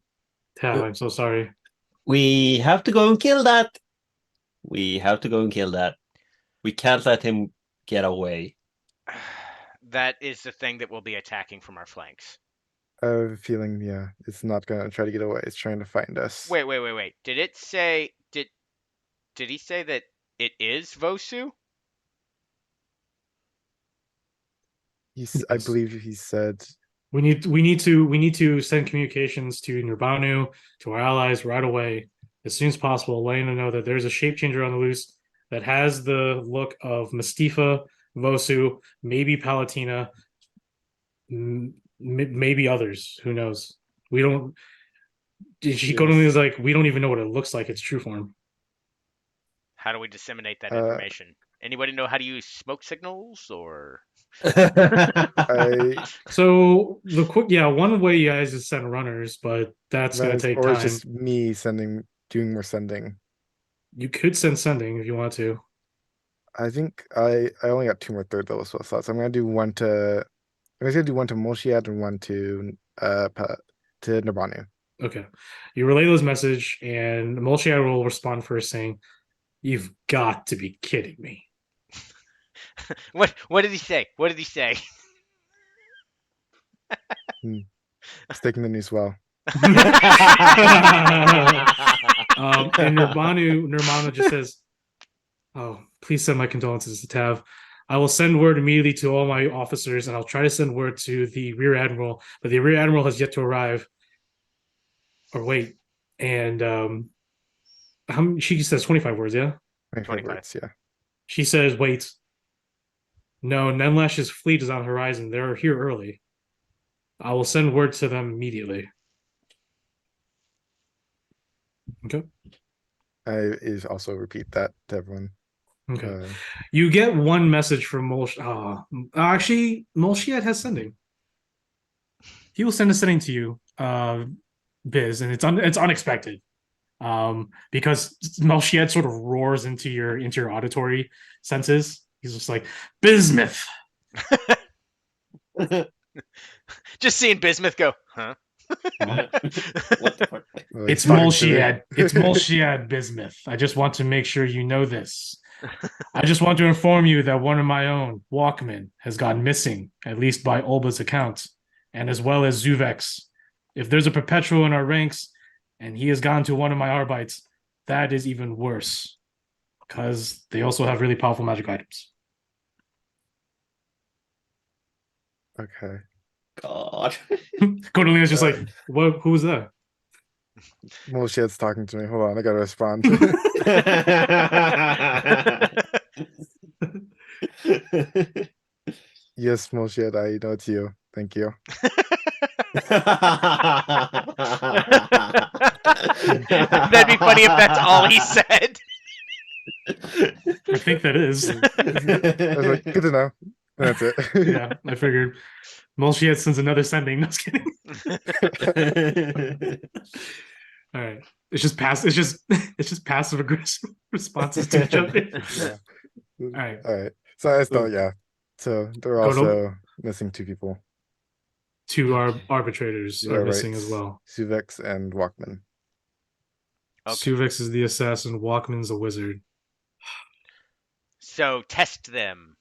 Tab, I'm so sorry. We have to go and kill that. We have to go and kill that. We can't let him get away. That is the thing that will be attacking from our flanks. I have a feeling, yeah, it's not gonna try to get away. It's trying to find us. Wait. Did it say did he say that it is Vosu? I Yes. believe he said We need to send communications to Nurbanu, to our allies right away, as soon as possible, letting them know that there's a shape changer on the loose that has the look of Mustafa, Vosu, maybe Palatina, maybe others. Who knows? We don't. Shikonomi is like, we don't even know what it looks like. Its true form. How do we disseminate that information? Anybody know how to use smoke signals or? I So one way you guys is send runners, but that's gonna take or time. it's just me doing more sending. You could send sending if you want to. I think I only got 2 more third level spell slots. I'm gonna do one to Moshiad and one to Nabanu. Okay. You relay those message, and Molchiad will respond first saying, You've got to be kidding me. What did he say? What did he say? It's taking the news well. And Nirmanu just says, "Oh, please send my condolences to Tav. I will send word immediately to all my officers, and I'll try to send word to the rear admiral, but the rear admiral has yet to arrive. Or wait, and she says 25 words, yeah. 25 25. words, yeah. She says, wait, no, Nenlash's fleet is on the horizon. They're here early. I will send word to them immediately. Okay. I is also repeat that to everyone. Okay. You get one message from actually, Molshiad has sending. He will send a sending to you, Biz, and it's unexpected. Because Molshiad sort of roars into your auditory senses. He's just like, Bismuth. Just seeing Bismuth go, huh? What the fuck? Well, It's he's talking to me. Molshiad. It's Molshiad Bismuth. I just want to make sure you know this. I just want to inform you that one of my own, Walkman, has gone missing, at least by Olba's account, and as well as Zuvex. If there's a perpetual in our ranks, and he has gone to one of my Arbites, that is even worse, because they also have really powerful magic items. Okay. God. Cordeline's just like, what? Who was that? Molshad's talking to me. Hold on, I gotta respond. Yes, Molshad, I know it's you. Thank you. That'd be funny if that's all he said. I think that is. I was like, good to know. And that's it. Yeah, I figured. Molshiad sends another sending. No, just kidding. All right. It's just passive aggressive responses to each other. Yeah. All right. All right. So I still, yeah. So they're Go to- also missing 2 people. Two arbitrators Yeah, are missing right. as well. Suvex and Walkman. Okay. Suvex is the assassin. Walkman's a wizard. So test them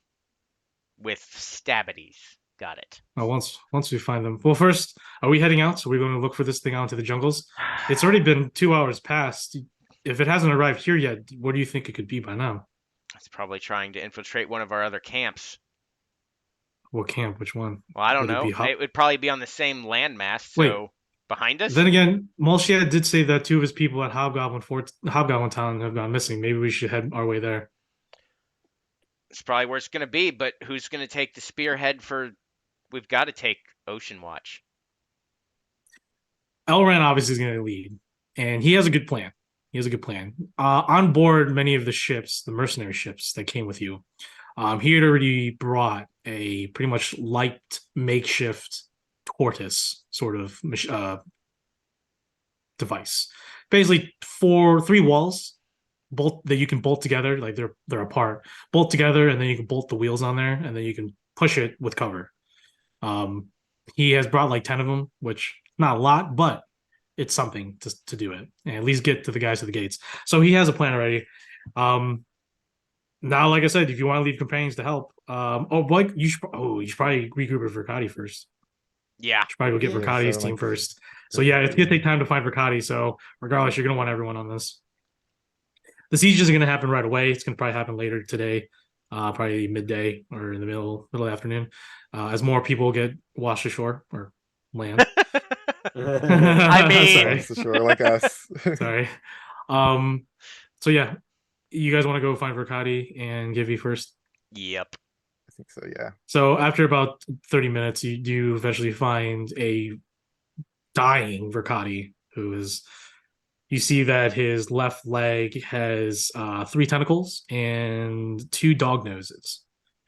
with stabbities. Got it. Once we find them. Well, first, are we heading out? So we're going to look for this thing out into the jungles. It's already been 2 hours past. If it hasn't arrived here yet, what do you think it could be by now? It's probably trying to infiltrate one of our other camps. What camp? Which one? Well, I don't Would it know. be It would probably be on the same landmass. So Wait. behind us. Then again, Molshiad did say that 2 of his people at Hobgoblin Town have gone missing. Maybe we should head our way there. It's probably where it's going to be. But who's going to take the spearhead for? We've got to take Ocean Watch. Elran obviously is going to lead, and he has a good plan. On board many of the ships, the mercenary ships that came with you, he had already brought a pretty much light makeshift tortoise sort of device. Basically, 3 walls, bolt that you can bolt together, like they're apart, bolt together, and then you can bolt the wheels on there, and then you can push it with cover. He has brought like 10 of them, which not a lot, but it's something to do it and at least get to the guys at the gates. So he has a plan already. Now, like I said, if you want to leave companions to help, you should probably regroup with Verkati first. Yeah. You should probably go get Yeah, Verkati's so, team like, first. So yeah, it's gonna take time to find Verkati. So regardless, you're gonna want everyone on this. The siege isn't gonna happen right away. It's gonna probably happen later today, probably midday or in the middle of the afternoon, as more people get washed ashore or land. I mean- Sorry. Across the shore like us. Sorry. So yeah, you guys want to go find Verkati and Givy first? Yep. I think so, yeah. So after about 30 minutes, you do eventually find a dying Verkati who is. You see that his left leg has 3 tentacles and 2 dog noses,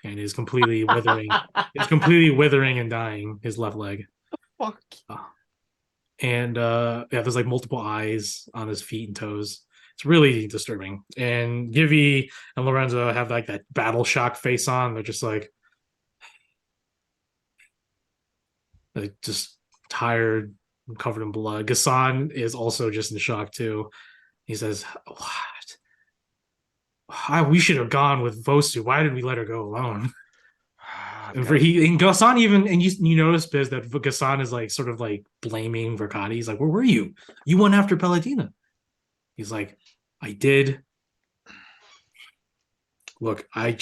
and is completely withering. It's completely withering and dying. His left leg. Fuck. And there's like multiple eyes on his feet and toes. It's really disturbing. And Givy and Lorenzo have like that battle shock face on. They're just like just tired, covered in blood. Gassan is also just in shock too. He says, "What? we should have gone with Vosu. Why did we let her go alone? I've And got Gassan even and you notice Biz that Gassan is like sort of like blaming Verkati. He's like, "Where were you? You went after Palladina." He's like, "I did. Look, I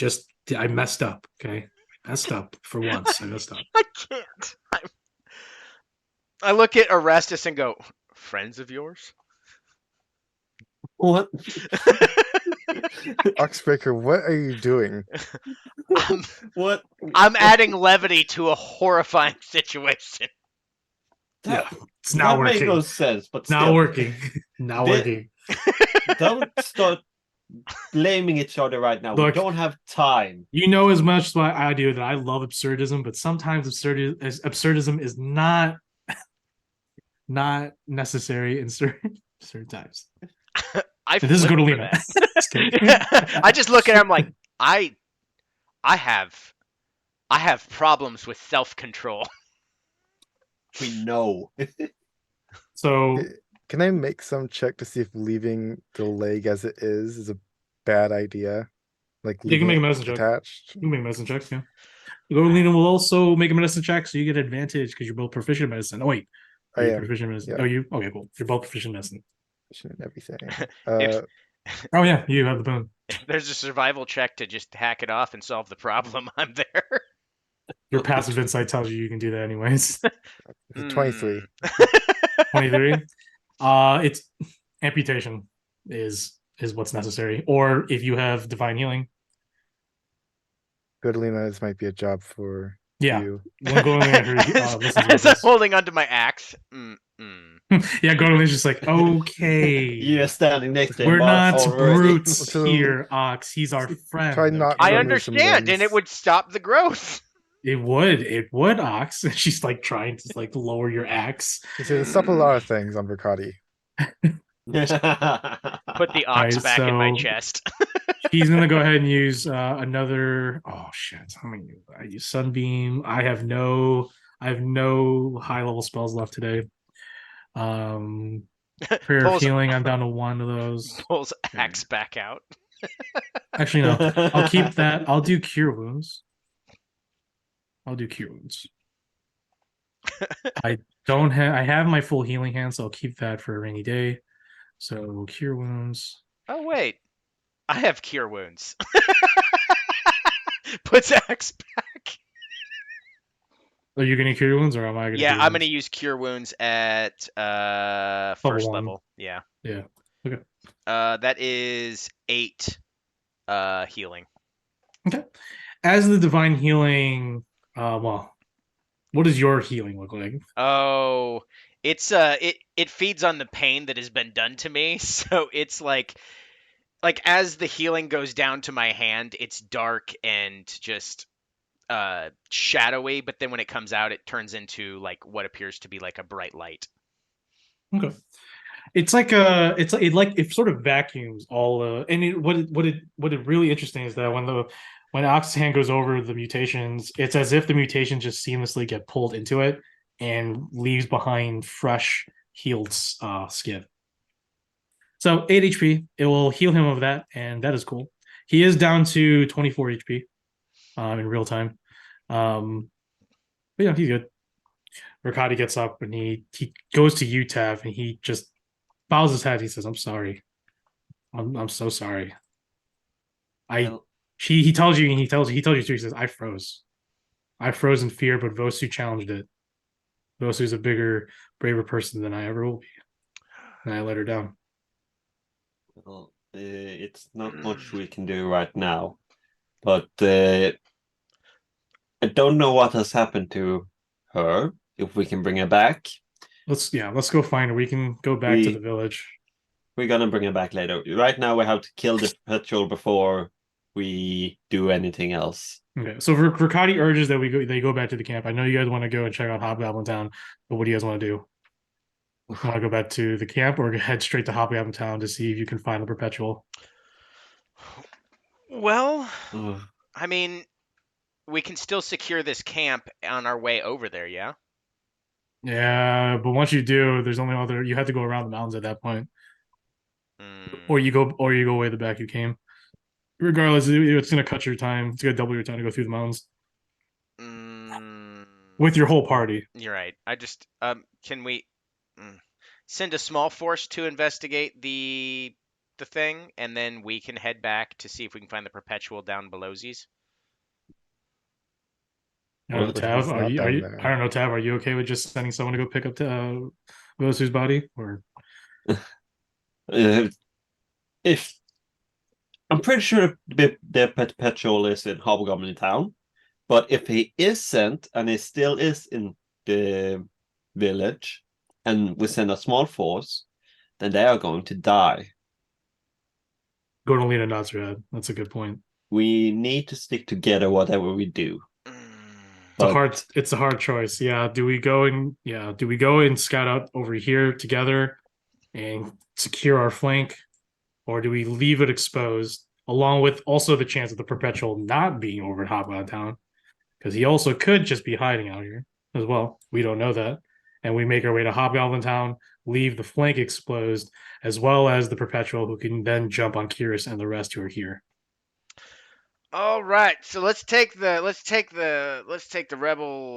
messed up. Okay, I messed up for once. I messed up." I can't. I look at Orestes and go, friends of yours? What? Oxbreaker, what are you doing? I'm, What? I'm adding levity to a horrifying situation. Yeah, That, it's not that makes working. no sense, but Not still. working. Not Thi- working. Don't start blaming each other right now. We Look, don't have time. you know as much as I do that I love absurdism, but sometimes absurdism is not necessary in certain times. I This is flip for Godolina. that. Just kidding. I just look at him like I have problems with self-control. We know. So Can I make some check to see if leaving the leg as it is a bad idea? Like you can leaving make a it medicine check. attached? You can make a medicine check, yeah. Godolina will also make a medicine check, so you get advantage because you're both proficient in medicine. Oh wait, I you're am. proficient in medicine. Yeah. Oh, you okay? Cool. You're both proficient in medicine. And everything. If Oh yeah, you have the boon. if there's a survival check to just hack it off and solve the problem, I'm there. Your passive insight tells you can do that anyways. It's a 23. 23. It's amputation is what's necessary, or if you have divine healing. Godolina, this might be a job for Yeah. you. When Godolina listens to As I'm this. holding onto my axe. Yeah, Godolina's just like, okay. You're standing next to him We're not already. brutes So- here, Ox. He's our friend. Try not I to okay? remove some understand, and it limbs. would stop the growth. It would, Ox. She's like trying to like lower your axe. You see, there's up a lot of things on Verkati. Put the ox Right, back in my so- chest. He's gonna go ahead and use another. Oh shit! How many? I use sunbeam. I have no high level spells left today. Prayer of Pulls- healing. I'm down to one of those. Pulls axe back out. Actually, no. I'll keep that. I'll do cure wounds. I'll do cure wounds. I don't have. I have my full healing hand, so I'll keep that for a rainy day. So cure wounds. Oh wait, I have cure wounds. Puts axe back. Are you gonna cure wounds, or am I gonna? Yeah, cure I'm gonna wounds? use cure wounds at first one. level. Yeah. Yeah. Okay. That is 8 healing. Okay. As the divine healing, well, what does your healing look like? Oh, it's it feeds on the pain that has been done to me. So it's like as the healing goes down to my hand, it's dark and just shadowy, but then when it comes out it turns into like what appears to be like a bright light. Okay. It's like it sort of vacuums all and what it really interesting is that when Ox's hand goes over the mutations, it's as if the mutations just seamlessly get pulled into it and leaves behind fresh healed skin. So 8 HP, it will heal him of that, and that is cool. He is down to 24 HP in real time. But yeah, he's good. Riccati gets up and he goes to you, Tav, and he just bows his head. He says, "I'm sorry. I'm so sorry. He tells you, and he tells you too. He says, I froze. I froze in fear, but Vosu challenged it. Vosu's a bigger, braver person than I ever will be, and I let her down." Well, it's not much we can do right now, but I don't know what has happened to her. If we can bring her back, Let's go find her. We can go back to the village. we're gonna bring her back later. Right now, we have to kill the petrol before we do anything else. Okay, so Riccati urges that they go back to the camp. I know you guys want to go and check out Hobgoblin Town, but what do you guys want to do? Want to go back to the camp or head straight to Hobgoblin Town to see if you can find the perpetual? Well, Ugh. I mean, we can still secure this camp on our way over there, yeah? Yeah, but once you do, there's only you have to go around the mountains at that point. Hmm. Or you go way the back you came. Regardless, it's gonna cut your time. It's gonna double your time to go through the mountains Mm, with your whole party. you're right. I just can we send a small force to investigate the thing, and then we can head back to see if we can find the perpetual down below Z's? I don't know, What if Tab. it's Are not you? Are down you? I there? don't know, Tab. Are you okay with just sending someone to go pick up Vosu's body? Or Uh, if I'm pretty sure the Perpetual is in Hobgoblin Town, but if he is sent and he still is in the village, and we send a small force, then they are going to die. Gordolina nods her head. That's a good point. We need to stick together whatever we do. Mm, But It's a hard choice. Yeah. Do we go and scout out over here together and secure our flank, or do we leave it exposed, along with also the chance of the perpetual not being over in Hobgoblin Town? Because he also could just be hiding out here as well. We don't know that. And we make our way to Hobgoblin Town, leave the flank exposed, as well as the Perpetual, who can then jump on Kyrus and the rest who are here. all right, so let's take the rebel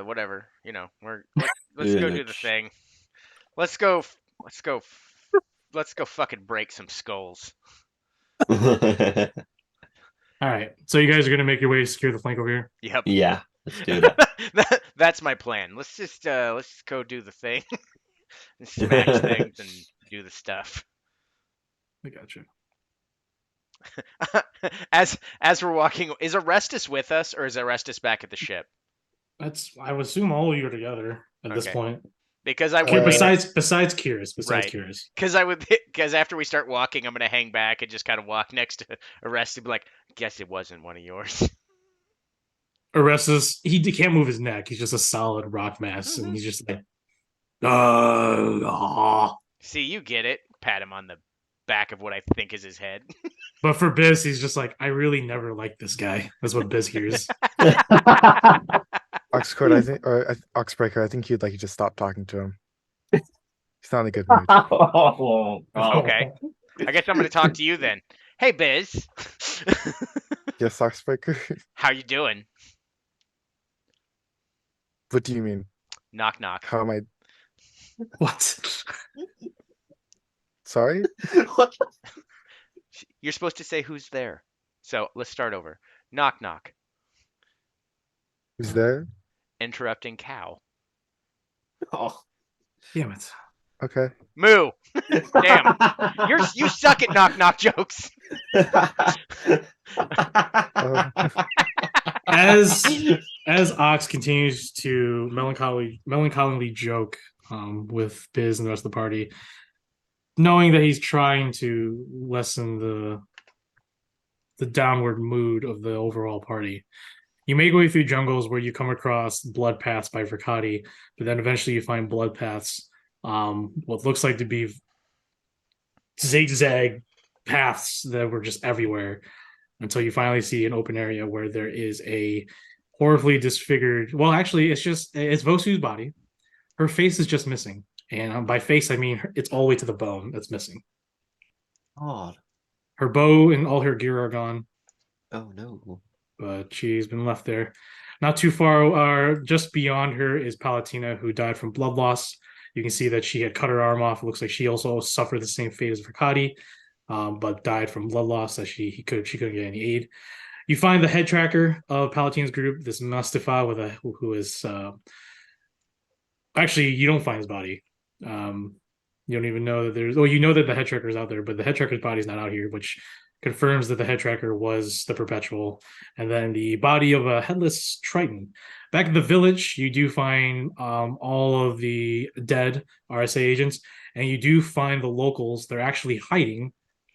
whatever, let's go do the village. thing. Let's go let's go fucking break some skulls. All right. So you guys are going to make your way to secure the flank over here? Yep. Yeah, let's do that. That's my plan. Let's just go do the thing and smash things and do the stuff. I got you. As we're walking, is Orestes with us, or is Orestes back at the ship? I would assume all of you are together at this Okay. point. Because I Okay, would Besides Kyrus. Right. Because after we start walking, I'm gonna hang back and just kind of walk next to Orestes and be like, guess it wasn't one of yours. Orestes, he can't move his neck. He's just a solid rock mass, and he's just like, See, you get it. Pat him on the back of what I think is his head. But for Biz, he's just like, I really never liked this guy. That's what Biz hears. Oxcord, I think, or Oxbreaker, I think you'd like you just stop talking to him. He's not in a good mood. Okay. I guess I'm gonna talk to you then. Hey, Biz. Yes, Oxbreaker. How you doing? What do you mean? Knock knock. How am I? What? Sorry? What? You're supposed to say who's there. So let's start over. Knock knock. Who's there? Interrupting cow. Oh. Damn it. Okay. Moo. Damn. You suck at knock knock jokes. As Ox continues to melancholily joke with Biz and the rest of the party, knowing that he's trying to lessen the downward mood of the overall party, you make your way through jungles where you come across blood paths by Verkati, but then eventually you find blood paths, what looks like to be zigzag paths that were just everywhere, until you finally see an open area where there is a horribly disfigured. Well, actually, it's Vosu's body. Her face is just missing, and by face I mean it's all the way to the bone that's missing. God. Her bow and all her gear are gone, Oh no. but she's been left there. Not too far, just beyond her is Palatina, who died from blood loss. You can see that she had cut her arm off. It looks like she also suffered the same fate as Verkati, but died from blood loss as she couldn't get any aid. You find the head tracker of Palatina's group, this Mustafa, who is actually, you don't find his body. You don't even know that there's. Well, you know that the head tracker is out there, but the head tracker's body is not out here, which confirms that the head tracker was the Perpetual. And then the body of a headless Triton. Back in the village, you do find all of the dead RSA agents, and you do find the locals. They're actually hiding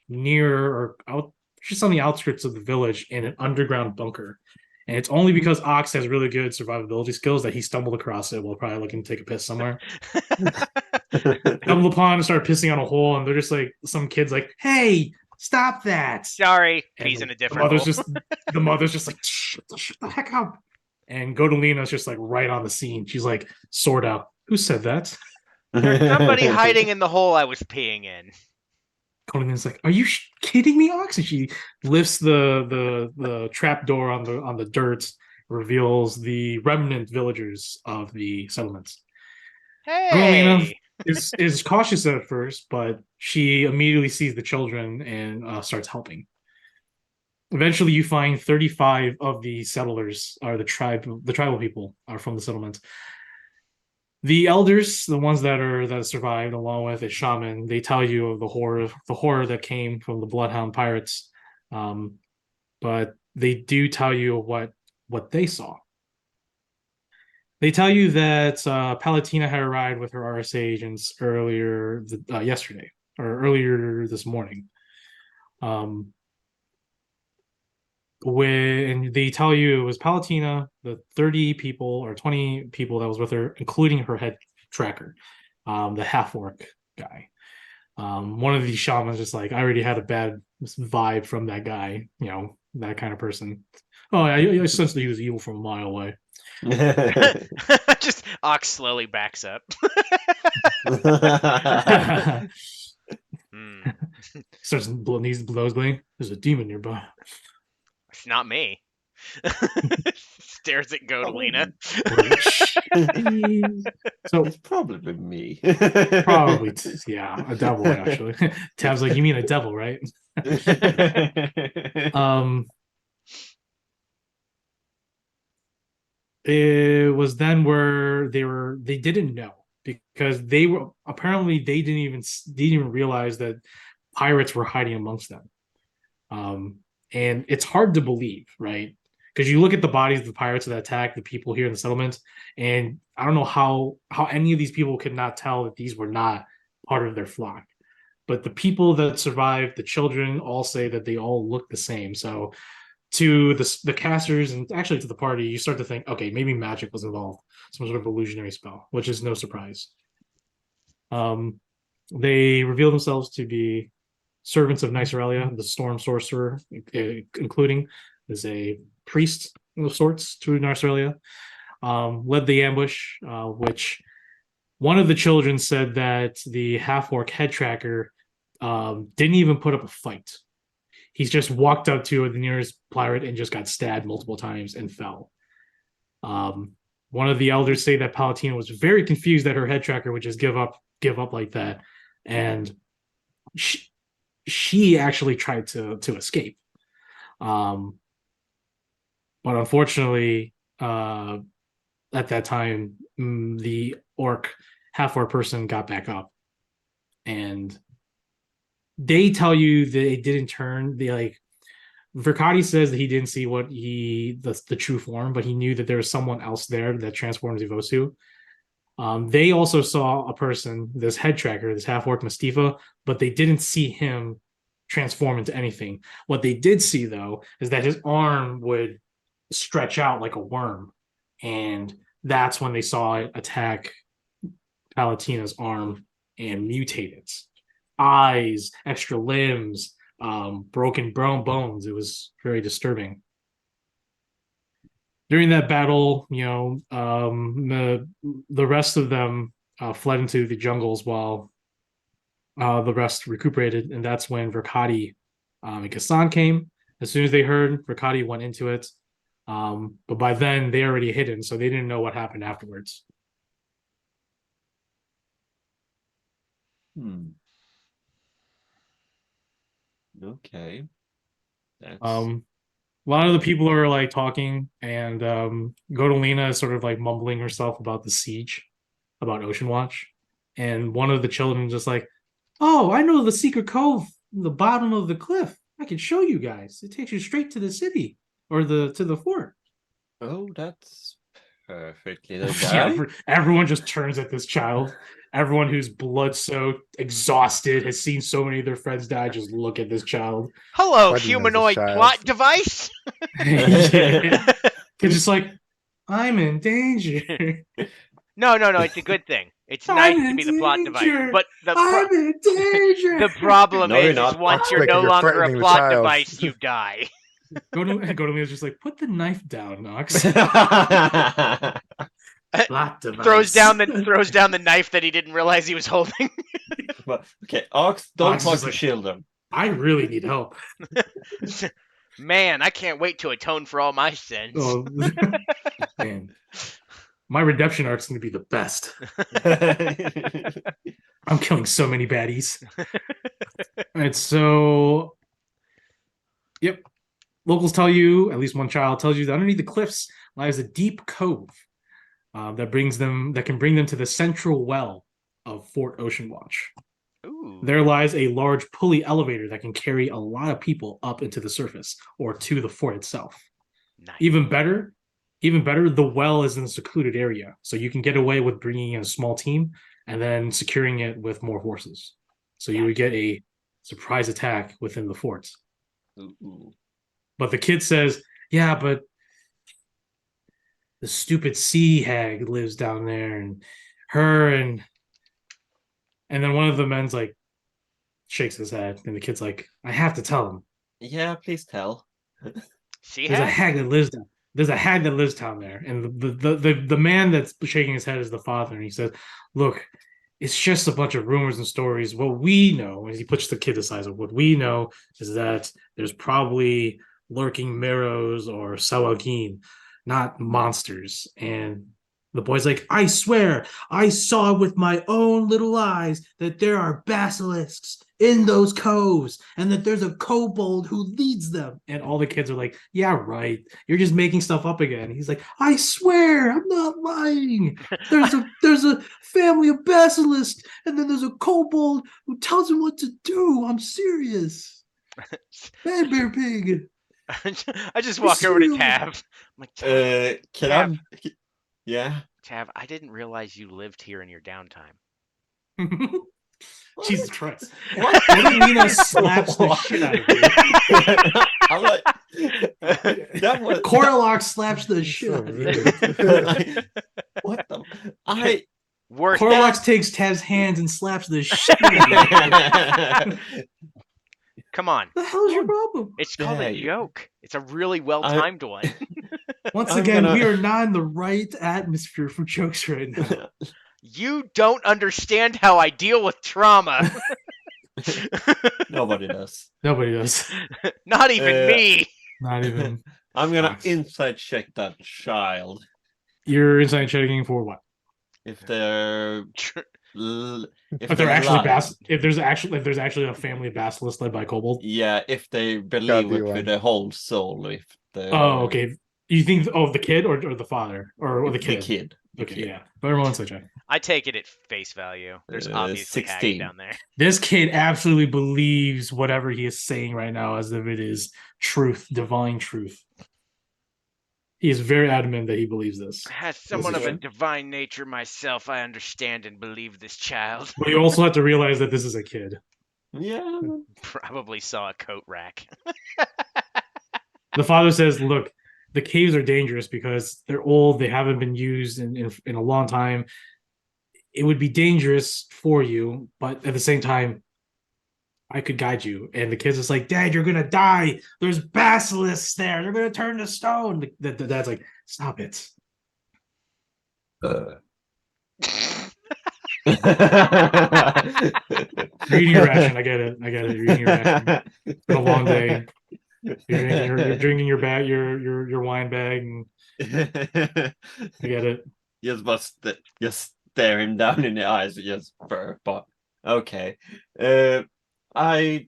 near or out, just on the outskirts of the village in an underground bunker. And it's only because Ox has really good survivability skills that he stumbled across it while probably looking to take a piss somewhere. Stumbled upon and started pissing on a hole, and they're just like, some kids like, "Hey, stop that!" Sorry, And peas in a the different mother's hole. just the mother's just like, shut the heck up. And Godolina's just like right on the scene. She's like, sword out. Who said that? There's somebody hiding in the hole I was peeing in. Colin's like, "Are you kidding me, Ox?" And she lifts the trap door on the dirt, reveals the remnant villagers of the settlements. Carolina Hey. is cautious at first, but she immediately sees the children and starts helping. Eventually, you find 35 of the settlers are the tribal people are from the settlement. The elders, the ones that survived, along with a shaman, they tell you of the horror that came from the Bloodhound pirates. Um, but they do tell you what they saw. They tell you that Palatina had arrived with her RSA agents yesterday or earlier this morning. Um, when they tell you it was Palatina, the 30 people or 20 people that was with her, including her head tracker, the half orc guy. One of these shamans just like, I already had a bad vibe from that guy, that kind of person. Oh, I sensed that he was evil from a mile away. Just Ox slowly backs up. Starts needs blows bleeding. There's a demon nearby. It's not me. Stares at Godolina. So It's probably me. probably, a devil actually. Tab's like, you mean a devil, right? It was then where they didn't know because they didn't even realize that pirates were hiding amongst them. And it's hard to believe, right? Because you look at the bodies of the pirates that attacked the people here in the settlement, and I don't know how any of these people could not tell that these were not part of their flock. But the people that survived, the children, all say that they all look the same. So to the casters and actually to the party, you start to think, okay, maybe magic was involved, some sort of illusionary spell, which is no surprise. They reveal themselves to be servants of Nicerelia, the storm sorcerer, including is a priest of sorts to Nicerelia. Led the ambush, which one of the children said that the half orc head tracker didn't even put up a fight. He's just walked up to the nearest pirate and just got stabbed multiple times and fell. One of the elders say that Palatina was very confused that her head tracker would just give up like that, and she actually tried to escape. But unfortunately, at that time, the half orc person got back up, and they tell you that they didn't turn. Verkati says that he didn't see the true form, but he knew that there was someone else there that transformed Zivosu. They also saw a person, this head tracker, this half orc Mustafa, but they didn't see him transform into anything. What they did see, though, is that his arm would stretch out like a worm, and that's when they saw it attack Palatina's arm and mutate it. Eyes, extra limbs, broken bones. It was very disturbing. During that battle, the rest of them fled into the jungles while the rest recuperated, and that's when Verkati and Kassan came. As soon as they heard, Verkati went into it, but by then they already hidden, so they didn't know what happened afterwards. Okay. That's A lot of the people are like talking, and Godolina is sort of like mumbling herself about the siege, about Ocean Watch, and one of the children just like, "Oh, I know the secret cove, the bottom of the cliff. I can show you guys. It takes you straight to the city or to the fort." that's perfectly the Yeah, guy. everyone just turns at this child. Everyone who's blood soaked, exhausted, has seen so many of their friends die. Just look at this child. Hello, Why do you know this humanoid child? plot device. Yeah. It's just like, I'm in danger. No, it's a good thing. It's I'm nice to in be the plot device. danger. But I'm in danger. the problem No, you're is not. once you're Because no you're longer a threatening the plot child. device, you die. Go to me is just like, put the knife down, Knox. Plot device. throws down the knife that he didn't realize he was holding. But, okay, Ox, don't Ox is talk just to like- children. I really need help. Man, I can't wait to atone for all my sins. Oh, man. My redemption arc's going to be the best. I'm killing so many baddies. All right, so, yep. Locals tell you, at least one child tells you, that underneath the cliffs lies a deep cove that can bring them to the central well of Fort Ocean Watch. Ooh. There lies a large pulley elevator that can carry a lot of people up into the surface or to the fort itself. Nice. Even better, the well is in a secluded area, so you can get away with bringing in a small team and then securing it with more horses. So you would get a surprise attack within the fort. Ooh. But the kid says, "Yeah, but the stupid sea hag lives down there, and her and then one of the men's like shakes his head, and the kid's like, I have to tell him. Yeah, please tell. She There's a has. hag that lives down. There's a hag that lives down there, and the man that's shaking his head is the father, and he says, "Look, it's just a bunch of rumors and stories. What we know," as he puts the kid aside, what we know is that there's probably lurking Meros or Sawagin, not monsters." And the boy's like, "I swear, I saw with my own little eyes that there are basilisks in those coves and that there's a kobold who leads them." And all the kids are like, "Yeah, right. You're just making stuff up again." He's like, "I swear, I'm not lying. There's a family of basilisks, and then there's a kobold who tells him what to do. I'm serious. Man Bear Pig." I just walk over to Serial. Tav. I'm like, Tav, Can I? Yeah. Tav, I didn't realize you lived here in your downtime. Jesus Christ. What? What if Nina slaps the shit out of you? I'm like, that was Coralox slaps the shit So out of you. rude. like, what the? I Worse. Coralox takes Tav's hands and slaps the shit out of you. Come on. What the hell's your problem? It's called a Dang. joke. It's a really well timed one. Once I'm again, gonna- we are not in the right atmosphere for jokes right now. You don't understand how I deal with trauma. Nobody does. Nobody does. Not even me. Not even. I'm gonna Fox. inside check that child You're inside checking for what? if they're If they're actually lying. if there's actually a family of basilisks led by kobold. Yeah, if they believe be it one. with their whole soul. If they Oh, okay. You think the kid or the father or the kid? The kid. The Okay, kid. yeah. But everyone's inside check. I take it at face value. There's obviously hags 16. down there. This kid absolutely believes whatever he is saying right now as if it is truth, divine truth. He is very adamant that he believes this. As someone of a good. divine nature myself, I understand and believe this child. But you also have to realize that this is a kid. Yeah. Probably saw a coat rack. The father says, "Look, the caves are dangerous because they're old. They haven't been used in a long time. It would be dangerous for you, but at the same time, I could guide you." And the kid's just like, "Dad, you're gonna die. There's basilisks there. They're gonna turn to stone." The dad's like, "Stop it." You're eating your ration. I get it. You're eating your ration. It's been a long day. You're drinking your bag, your wine bag, and I get it. Just stare him down in the eyes and just burp. But okay. I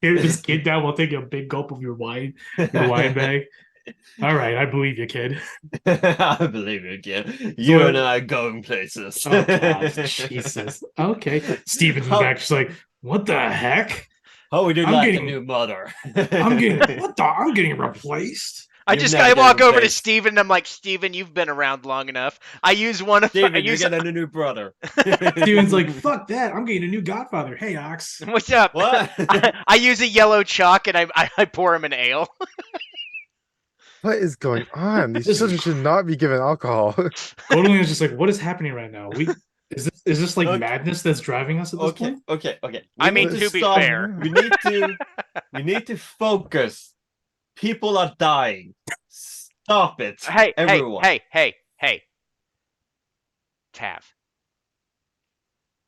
Here's this kid down while taking a big gulp of your wine bag. All right, I believe you, kid. I believe you, kid. You and I are going places. Oh God, Jesus. Okay, Steven's in the back, just like, what the heck? How would you I'm like getting- a new mother? I'm getting replaced. I walk over to Steven and I'm like, Steven, you've been around long enough. I use one of Steven, I you use get a new brother. Steven's like, fuck that. I'm getting a new Godfather. Hey, Ox. What's up? What? I use a yellow chalk and I pour him an ale. What is going on? These This is children should not be given alcohol. Godolin is just like, what is happening right now? Is this like Okay. madness that's driving us at this point? Okay. I We mean, need to be stop. fair. we need to focus. People are dying. Stop it, Hey, everyone. hey. Tav.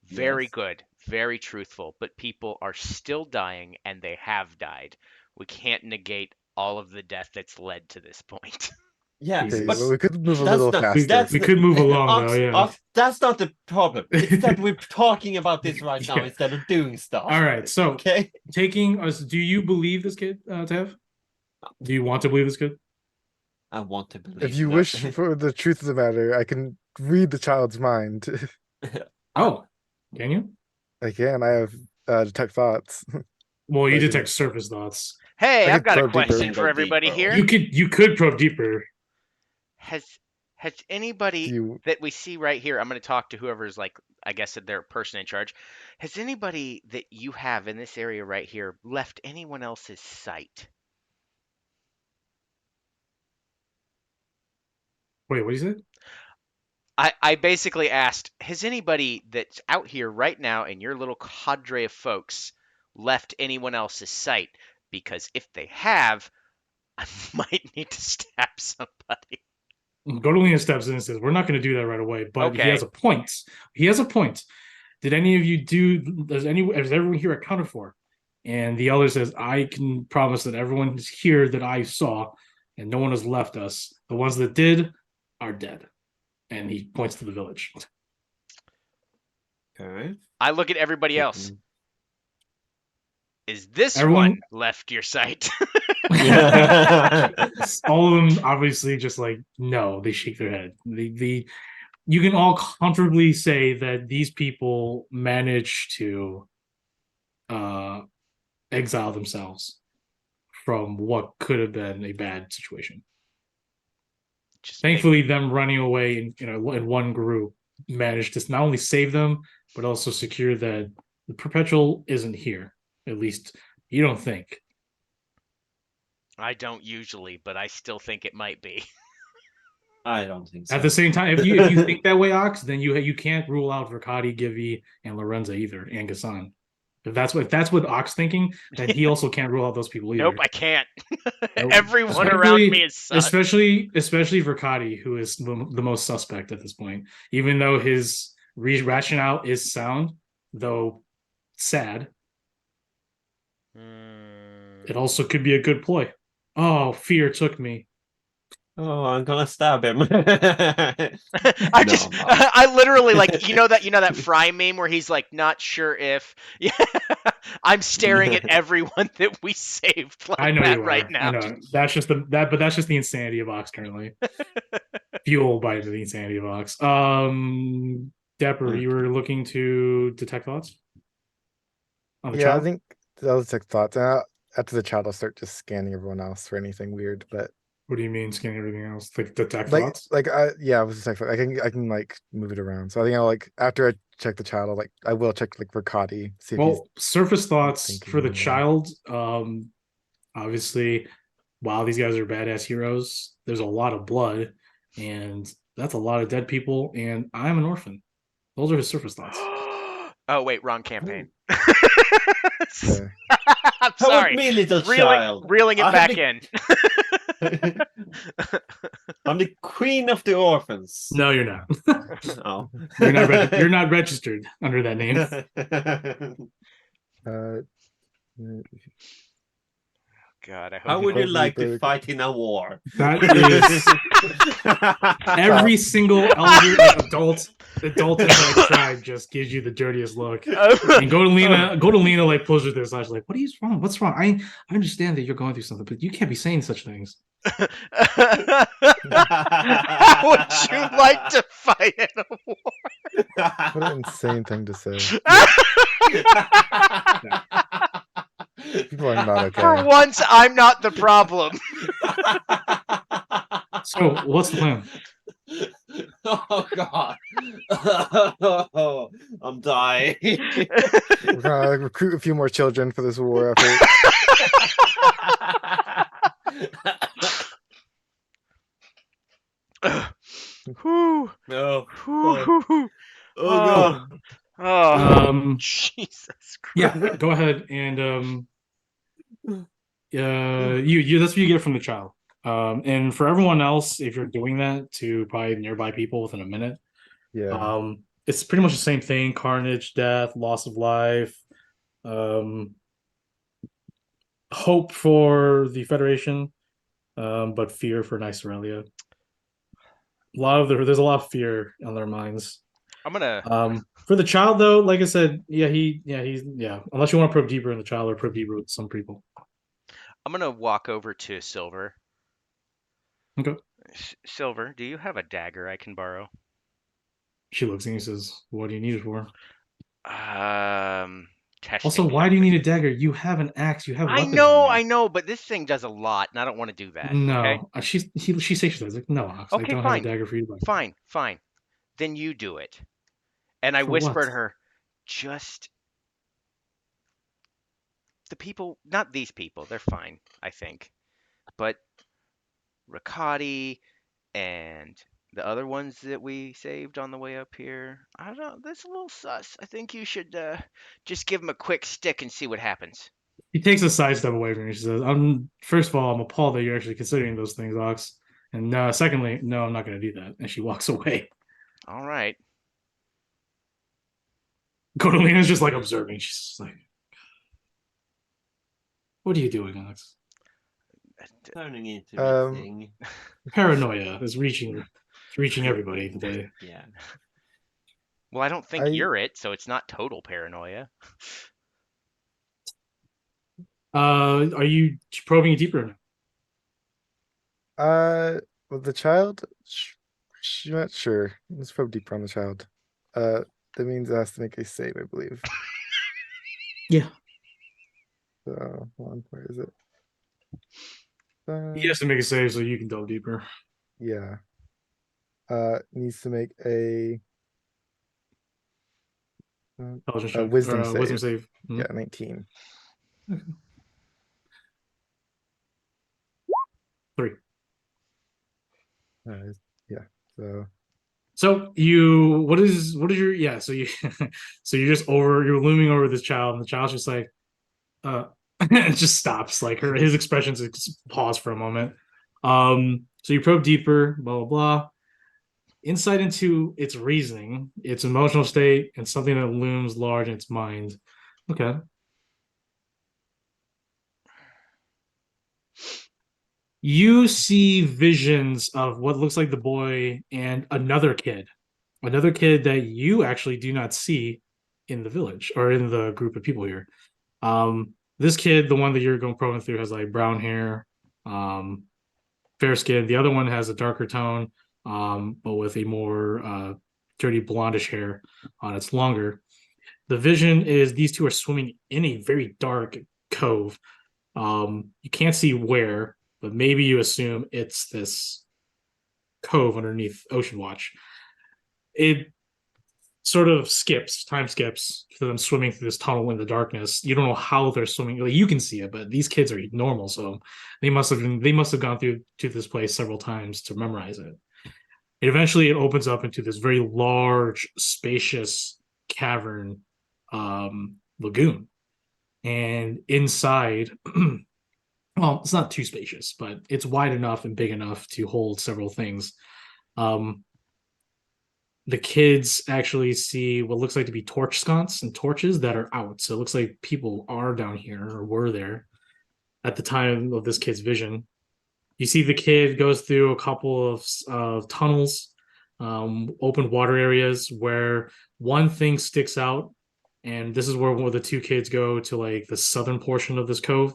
Very Yes. good, very truthful, but people are still dying and they have died. We can't negate all of the death that's led to this point. Yeah, Okay, but well, we could move a that's little not faster. that's We could move along, though, Ox, yeah. Ox, that's not the problem. It's that we're talking about this right now Yeah. instead of doing stuff. All right, so Okay. taking us, do you believe this kid, Tev? Do you want to believe this kid? I want to believe If you that. wish for the truth of the matter, I can read the child's mind. Oh, can you? I can. I have detect thoughts. Well, you I can- detect surface thoughts. Hey, I I've could got a probe deeper. question Go for everybody deeper. here. You could probe deeper. Has anybody Do you that we see right here, I'm going to talk to whoever's like, I guess their person in charge. Has anybody that you have in this area right here left anyone else's sight? Wait, what do you say? I basically asked, has anybody that's out here right now in your little cadre of folks left anyone else's sight? Because if they have, I might need to stab somebody. Godolina steps in and says, "We're not going to do that right away." But he Okay. has a point. He has a point. Did any of you do? Is everyone here accounted for? And the elder says, "I can promise that everyone is here that I saw, and no one has left us. The ones that did are dead." And he points to the village. Okay. I look at everybody else. Mhm. Is this Everyone- one left your sight? All of them obviously just like no, they shake their head. You can all comfortably say that these people managed to exile themselves from what could have been a bad situation. Just Thankfully, them running away in one group managed to not only save them, but also secure that the perpetual isn't here. At least you don't think. I don't usually, but I still think it might be. I don't think so. At the same time, if you think that way, Ox, then you can't rule out Verkati, Givi, and Lorenza either, and Gassan. If that's what Ox thinking, then he also can't rule out those people either. Nope, I can't. Nope. Everyone around me is sus. especially Verkati, who is the most suspect at this point. Even though his rationale is sound, though sad, it also could be a good ploy. Oh, fear took me. Oh, I'm gonna stab him. I just, No. I literally like, you know that Fry meme where he's like not sure if. Yeah, I'm staring at everyone that we saved like I know that you are. right now. I know that's just the insanity of Ox currently, fueled by the insanity of Ox. Dapper, you were looking to detect thoughts on the Yeah, I child? think those detect thoughts. After the child, I'll start just scanning everyone else for anything weird. But What do you mean scanning everything else? Like detect like, thoughts? yeah, with detect thoughts, I can like move it around. So I think I'll like after I check the child, I will check like Verkati, see if he's Well, surface thoughts thinking for the or- child. Obviously, while these guys are badass heroes, there's a lot of blood, and that's a lot of dead people. And I'm an orphan. Those are his surface thoughts. Oh wait, wrong campaign. Okay. I'm How sorry. about me, little child? Reeling it I'm back the- in. I'm the queen of the orphans. No, you're not. Oh. You're not registered under that name. Uh, God, I hope. How would you Hope like to Reaper- fight in a war? That is every single elder, adult in that tribe just gives you the dirtiest look. And Godolina like pulls her to the side, like, "What is wrong? What's wrong? I understand that you're going through something, but you can't be saying such things." How would you like to fight in a war? What an insane thing to say. People are not okay. For once, I'm not the problem. So, what's the plan? Oh God! I'm dying. We're gonna recruit a few more children for this war effort. Whew. No. Whew. Oh God! Oh, Jesus Christ. Yeah, go ahead and you that's what you get from the child. And for everyone else, if you're doing that to probably nearby people within a minute, Yeah. It's pretty much the same thing: carnage, death, loss of life, um, hope for the Federation, but fear for Nicerelia. There's a lot of fear on their minds. I'm gonna For the child though, like I said, yeah. Unless you want to probe deeper in the child or probe deeper with some people. walk over to Silver. Okay. Silver, do you have a dagger I can borrow? She looks at you and says, "What do you need it for?" Um, Also, testing why do you something. need a dagger? You have an axe. You have I weapons on know, you. I know, but this thing does a lot, and I don't want to do that. Okay. No, she says like, no, Ox, I Okay, don't have a fine, dagger for you. But fine, fine. Then you do it. And I for whisper what? to her, just the people, not these people. They're fine, I think. But Riccati and the other ones that we saved on the way up here, I don't know. That's a little sus. I think you should just give them a quick stick and see what happens. He takes a sidestep away from you. She says, "I'm first of all, I'm appalled that you're actually considering those things, Ox. And secondly, no, I'm not going to do that." And she walks away. All right. Godolina's just like observing. She's just like, "What are you doing, Ox?" Turning into a Um, thing. Paranoia is reaching everybody today. Yeah. Well, I don't think I you're it, so it's not total paranoia. Are you probing it deeper? with the child, she's not sure. Let's probe deeper on the child. Uh, that means it has to make a save, I believe. Yeah, So, hold on, where is it? he has to make a save so you can delve deeper. Yeah. Needs to make Intelligence a check or wisdom wisdom save. save. Yeah, 19. 3. Uh, yeah. So So what is your yeah? So you so you're looming over this child, and the child's just like it just stops. Like his expressions pause for a moment. So you probe deeper, blah blah blah. Insight into its reasoning, its emotional state, and something that looms large in its mind. Okay. You see visions of what looks like the boy and another kid that you actually do not see in the village or in the group of people here. This kid, the one that you're going probing through, has like brown hair, um, fair skin. The other one has a darker tone, but with a more dirty blondish hair on. It's longer. The vision is these two are swimming in a very dark cove. You can't see where, but maybe you assume it's this cove underneath Ocean Watch. It sort of time skips to them swimming through this tunnel in the darkness. You don't know how they're swimming. Like, you can see it, but these kids are normal, so they must have gone through to this place several times to memorize it. It opens up into this very large, spacious cavern lagoon. And inside, well, it's not too spacious, but it's wide enough and big enough to hold several things. Um, the kids actually see what looks like to be torch sconce and torches that are out. So it looks like people are down here or were there at the time of this kid's vision. You see the kid goes through a couple of tunnels, open water areas where one thing sticks out. And this is where the two kids go to like the southern portion of this cove.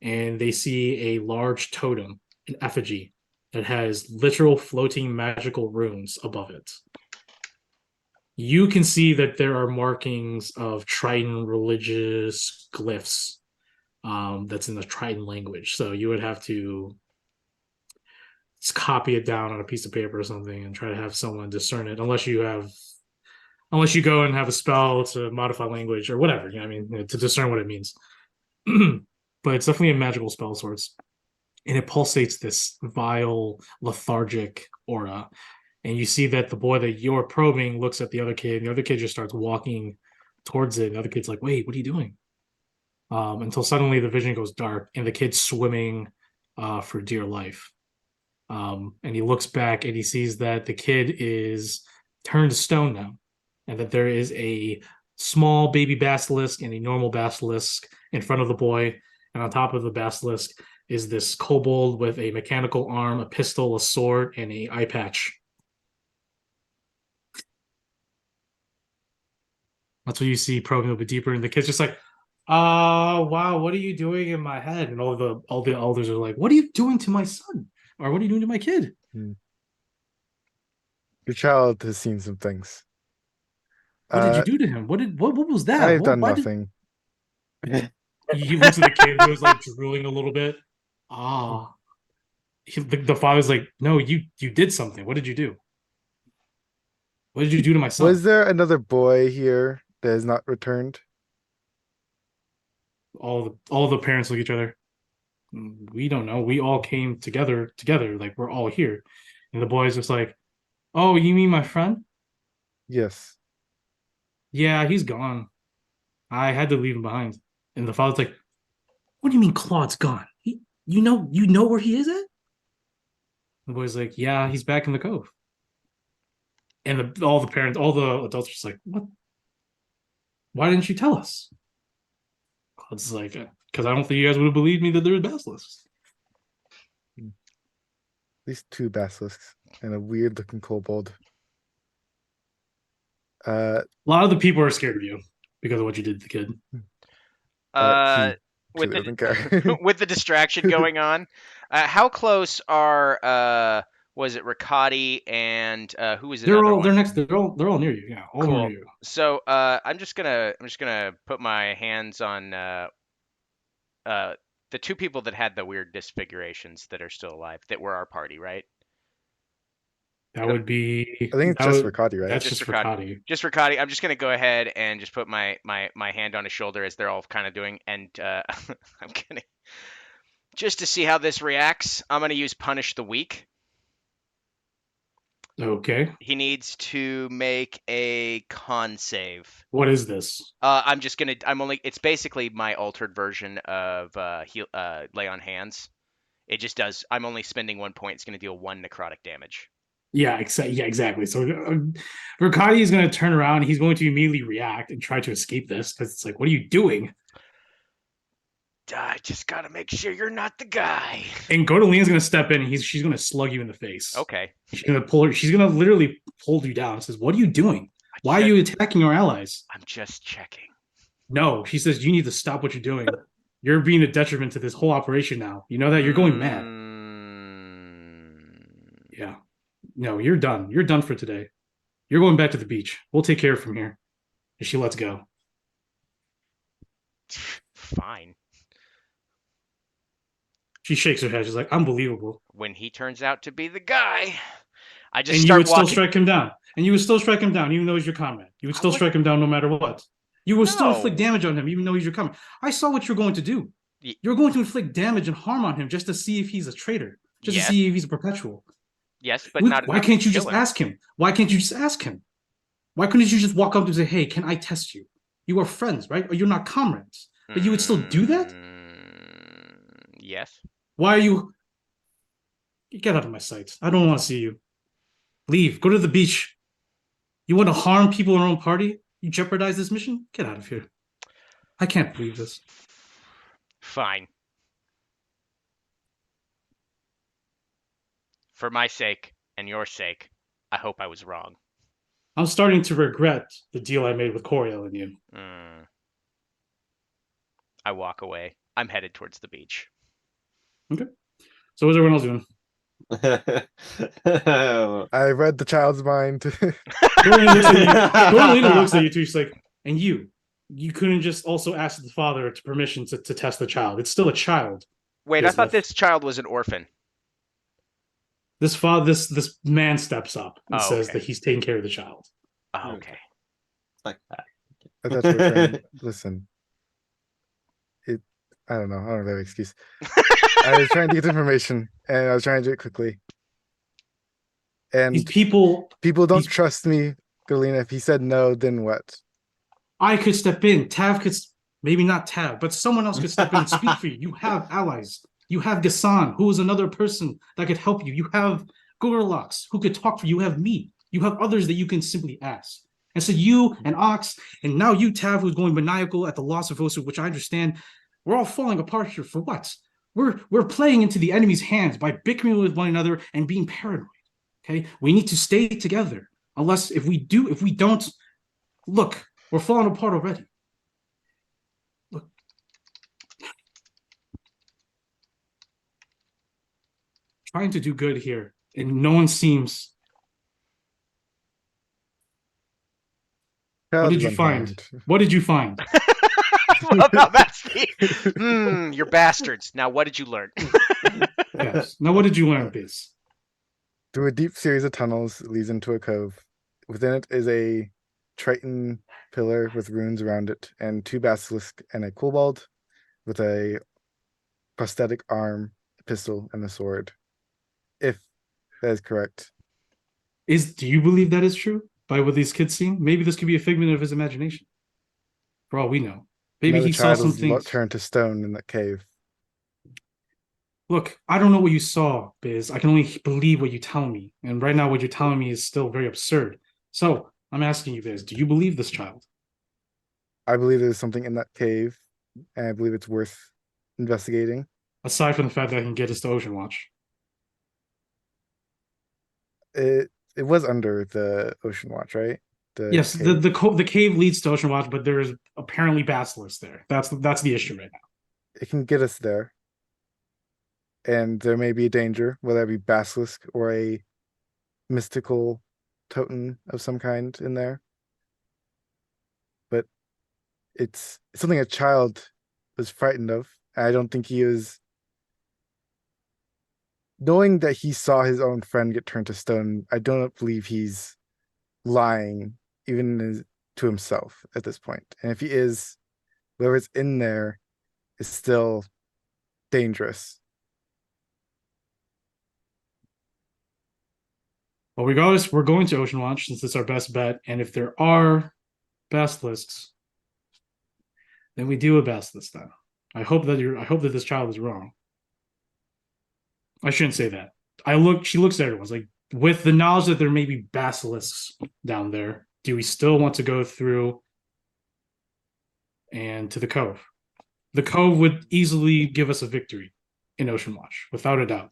And they see a large totem, an effigy that has literal floating magical runes above it. You can see that there are markings of Triton religious glyphs that's in the Triton language. So you would have to copy it down on a piece of paper or something and try to have someone discern it, unless you go and have a spell to modify language or whatever. You know what I mean, to discern what it means. But it's definitely a magical spell of sorts, and it pulsates this vile, lethargic aura. And you see that the boy that you're probing looks at the other kid, and the other kid just starts walking towards it. And the other kid's like, "Wait, what are you doing?" Until suddenly the vision goes dark, and the kid's swimming for dear life. And he looks back and he sees that the kid is turned to stone now, and that there is a small baby basilisk and a normal basilisk in front of the boy, and on top of the basilisk is this kobold with a mechanical arm, a pistol, a sword, and a eye patch. That's what you see probing a little bit deeper, and the kid's just like, wow, what are you doing in my head? And all the elders are like, what are you doing to my son? Or what are you doing to my kid? Your child has seen some things. What did you do to him? What was that? I've What, done why nothing. he looks at the kid who's like drooling a little bit. The father's like, no, you did something. What did you do? What did you do to my son? Was there another boy here that has not returned? All the parents look at each other. We don't know. We all came together. Like we're all here. And the boy's just like, oh, you mean my friend? Yes. Yeah, he's gone. I had to leave him behind. And the father's like, what do you mean Claude's gone? You know where he is at? The boy's like, yeah, he's back in the cove. And all the parents, all the adults are just like, what? Why didn't you tell us? Claude's like, because I don't think you guys would have believed me that there was basilisks. At least 2 basilisks and a weird looking kobold. A lot of the people are scared of you because of what you did to the kid. With Really doesn't care. with the distraction going on, how close are was it Riccati and who was They're another all one? they're next. They're all near you. Yeah, all Cool. near you. So I'm just gonna put my hands on the 2 people that had the weird disfigurations that are still alive that were our party, right? That would be. I think it's just Riccati, right? That's Just just Riccati. Riccati. Just Riccati. I'm just gonna go ahead and just put my hand on his shoulder as they're all kind of doing, and I'm gonna just to see how this reacts. I'm gonna use Punish the Weak. Okay. He needs to make a con save. What is this? It's basically my altered version of Lay on Hands. It just does. I'm only spending 1 point. It's gonna deal 1 necrotic damage. Yeah, exactly. So Riccati is going to turn around. He's going to immediately react and try to escape this because it's like, what are you doing? I just gotta make sure you're not the guy. And Godolina's going to step in and she's going to slug you in the face. Okay. She's going to pull her. She's going to literally pull you down and says, what are you doing? Why are you attacking our allies? I'm just checking. No, she says, you need to stop what you're doing. You're being a detriment to this whole operation now. You know that? You're going mad. Yeah. No, you're done. You're done for today. You're going back to the beach. We'll take care of it from here. And she lets go. Fine. She shakes her head. She's like, unbelievable. When he turns out to be the guy, I just and start you would walking. still strike him down. And you would still strike him down, even though he's your comrade. You would still strike him down no matter what. You would still inflict damage on him, even though he's your comrade. I saw what you're going to do. You're going to inflict damage and harm on him just to see if he's a traitor, just to see if he's a perpetual. Yes, but why can't you just ask him? Why can't you just ask him? Why couldn't you just walk up to him and say, hey, can I test you? You are friends, right? Or you're not comrades. But you would still do that? Yes. Why are you... Get out of my sight. I don't want to see you. Leave. Go to the beach. You want to harm people in our own party? You jeopardize this mission? Get out of here. I can't believe this. Fine. For my sake and your sake, I hope I was wrong. I'm starting to regret the deal I made with Coriel and you. I walk away. I'm headed towards the beach. Okay. So what's everyone else doing? I read the child's mind. Dorlina looks at you too. She's like, and you couldn't just also ask the father to permission to test the child. It's still a child. Wait, I thought this child was an orphan. This man steps up and says that he's taking care of the child. Oh, okay. Like that. I thought you were trying, listen. I don't know. I don't have an excuse. I was trying to get information, and I was trying to do it quickly. And these people don't trust me, Galena. If he said no, then what? I could step in. Tav could, maybe not Tav, but someone else could step in and speak for you. You have allies. You have Gassan, who is another person that could help you. You have Gorlox, who could talk for you. You have me. You have others that you can simply ask. And so you and Ox, and now you, Tav, who's going maniacal at the loss of Osu, which I understand, we're all falling apart here for what? We're playing into the enemy's hands by bickering with one another and being paranoid. Okay, we need to stay together. Unless if we don't, look, we're falling apart already. Look, trying to do good here, and no one seems. What Child did is you find? unharmed. What did you find? Well, no, that's the. You're bastards. Now, what did you learn? Yes. Now, what did you learn, Biz? Through a deep series of tunnels, it leads into a cove. Within it is a Triton pillar with runes around it, and 2 basilisks and a kobold with a prosthetic arm, a pistol, and a sword. If that is correct. Do you believe that is true by what these kids seem? Maybe this could be a figment of his imagination. For all we know. Maybe Another he saw child some was things. turned to stone in that cave. Look, I don't know what you saw, Biz. I can only believe what you tell me. And right now, what you're telling me is still very absurd. So, I'm asking you, Biz, do you believe this child? I believe there's something in that cave, and I believe it's worth investigating. Aside from the fact that I can get us to Ocean Watch. It was under the Ocean Watch, right? Yes, cave. the cave leads to Ocean Watch, but there's apparently basilisks there. That's the issue right now. It can get us there. And there may be a danger, whether it be basilisk or a mystical totem of some kind in there. But it's something a child was frightened of. I don't think he was, knowing that he saw his own friend get turned to stone. I don't believe he's lying, even to himself at this point. And if he is, whatever's in there is still dangerous. Well, regardless, we're going to Ocean Watch since it's our best bet. And if there are basilisks, then we do a basilisk then. I hope that this child is wrong. I shouldn't say that. She looks at everyone's like, with the knowledge that there may be basilisks down there, do we still want to go through and to the cove? The cove would easily give us a victory in Ocean Watch, without a doubt.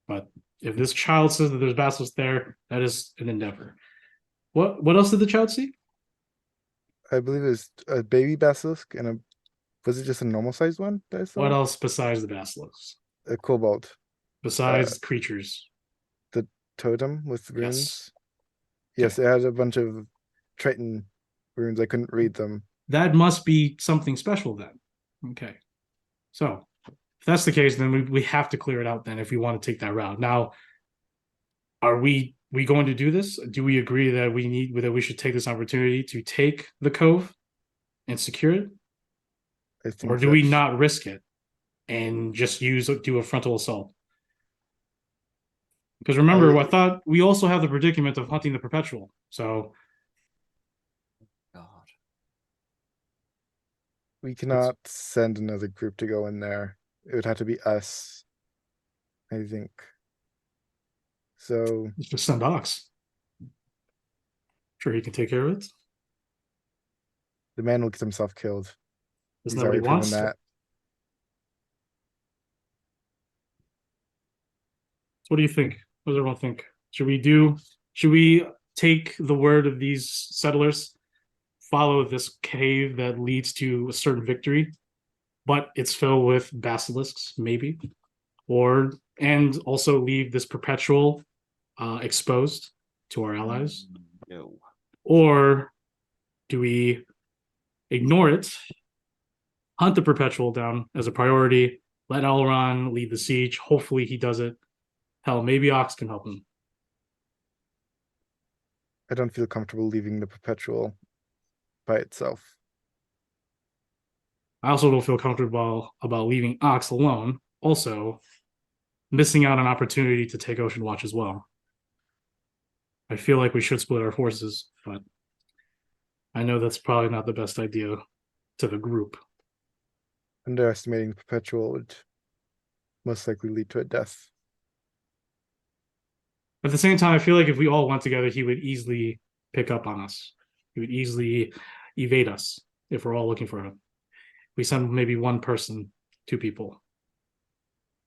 But if this child says that there's basilisks there, that is an endeavor. What else did the child see? I believe it was a baby basilisk and was it just a normal sized one that I saw? What else besides the basilisks? A kobold. Besides creatures? The totem with runes. Yes. Yes, it had a bunch of Triton runes. I couldn't read them. That must be something special then. Okay. So if that's the case, then we have to clear it out then if we want to take that route. Now, are we going to do this? Do we agree that we should take this opportunity to take the cove and secure it? I think Or do we not risk it and just do a frontal assault? Because remember, I thought we also have the predicament of hunting the perpetual. So God. we cannot send another group to go in there. It would have to be us, I think. So let's just send Ox. Sure, he can take care of it. the man will get himself killed. Isn't He's that what he already proven wants? that. So what do you think? What does everyone think? Should we take the word of these settlers, follow this cave that leads to a certain victory, but it's filled with basilisks, maybe? And also leave this perpetual exposed to our allies? No. Or do we ignore it, hunt the perpetual down as a priority, let Elrond lead the siege? Hopefully he does it. Hell, maybe Ox can help him. I don't feel comfortable leaving the perpetual by itself. I also don't feel comfortable about leaving Ox alone. Also, missing out on opportunity to take Ocean Watch as well. I feel like we should split our forces, but I know that's probably not the best idea to the group. Underestimating the perpetual would most likely lead to a death. At the same time, I feel like if we all went together, he would easily pick up on us. He would easily evade us if we're all looking for him. We send maybe one person, two people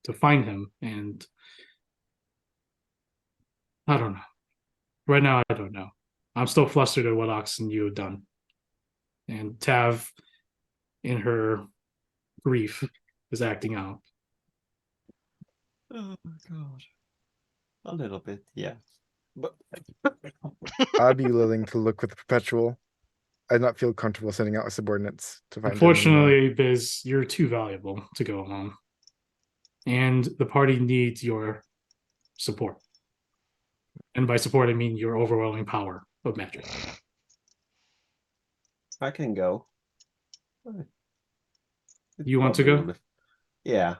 to find him, and I don't know. Right now, I don't know. I'm still flustered at what Ox and you have done. And Tav, in her grief, is acting out. Oh god. A little bit, yeah. But I'd be willing to look with the perpetual. I'd not feel comfortable sending out subordinates to find him anymore. Unfortunately, Biz, you're too valuable to go alone. And the party needs your support. And by support, I mean your overwhelming power of magic. I can go. You want to go? Probably- Yeah.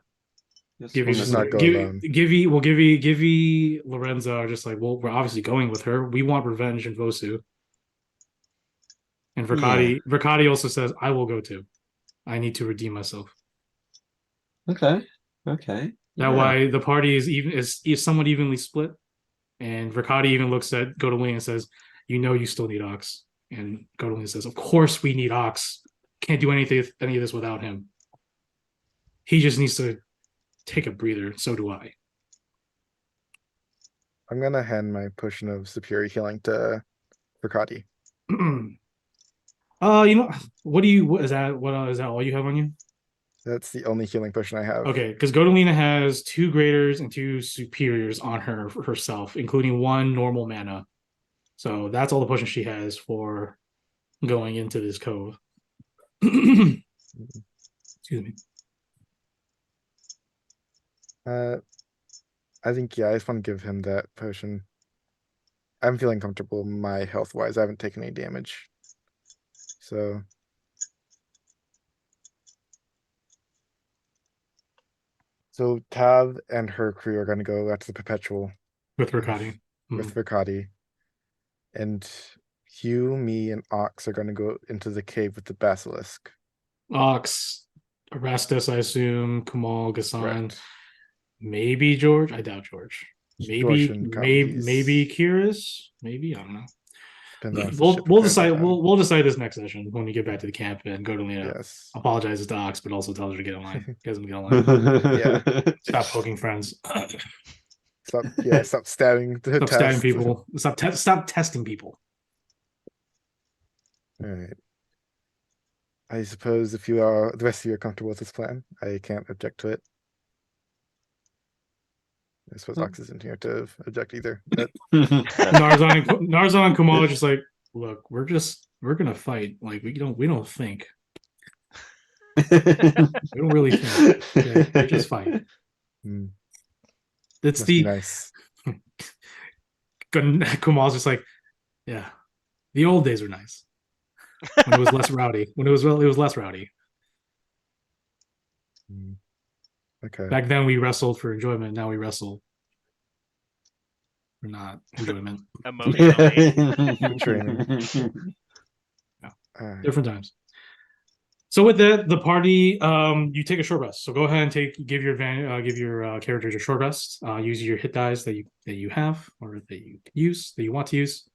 Just Givy wanna just not like go alone. Givy, Lorenzo are just like, well, we're obviously going with her. We want revenge in Vosu. And Verkati also says, I will go too. I need to redeem myself. Okay. Okay. That way the party is somewhat evenly split. And Verkati even looks at Godolin and says, you know you still need Ox. And Godolin says, of course we need Ox. Can't do any of this without him. He just needs to take a breather. So do I. I'm gonna hand my potion of superior healing to Verkati. What is that all you have on you? That's the only healing potion I have. Okay, because Godolina has 2 graders and 2 superiors on her herself, including 1 normal mana. So that's all the potions she has for going into this cove. Excuse me. I think I just want to give him that potion. I'm feeling comfortable my health wise. I haven't taken any damage. So Tav and her crew are gonna go out to the perpetual With Verkati. with Verkati. And Hugh, me, and Ox are gonna go into the cave with the basilisk. Ox, Erastus, I assume, Kamal, Gassan, Correct. maybe George. I doubt George. George shouldn't come, Maybe Kyrus. Maybe, I don't know. Depends on if the We'll ship we'll returns in decide time. we'll decide this next session when we get back to the camp and go to Yes. apologizes to Ox, but also tells her to get in line. Get him to get in line. Yeah. Stop poking friends. Stop stabbing the Stop test. stabbing people. Stop testing people. All right. I suppose if you are the rest of you are comfortable with this plan, I can't object to it. I suppose Ox isn't here to object either. But Narzan and Kamal are just like, look, we're gonna fight. Like we don't think. We don't really think. Okay? We just fight. It's must the be nice. Kamal's just like, yeah, the old days were nice when it was less rowdy. When it was less rowdy. Okay. Back then we wrestled for enjoyment. Now we wrestle for not enjoyment. Emotionally. Training. Different times. So with that, the party, you take a short rest. So go ahead and give your characters a short rest. Use your hit dice that you have or that you want to use.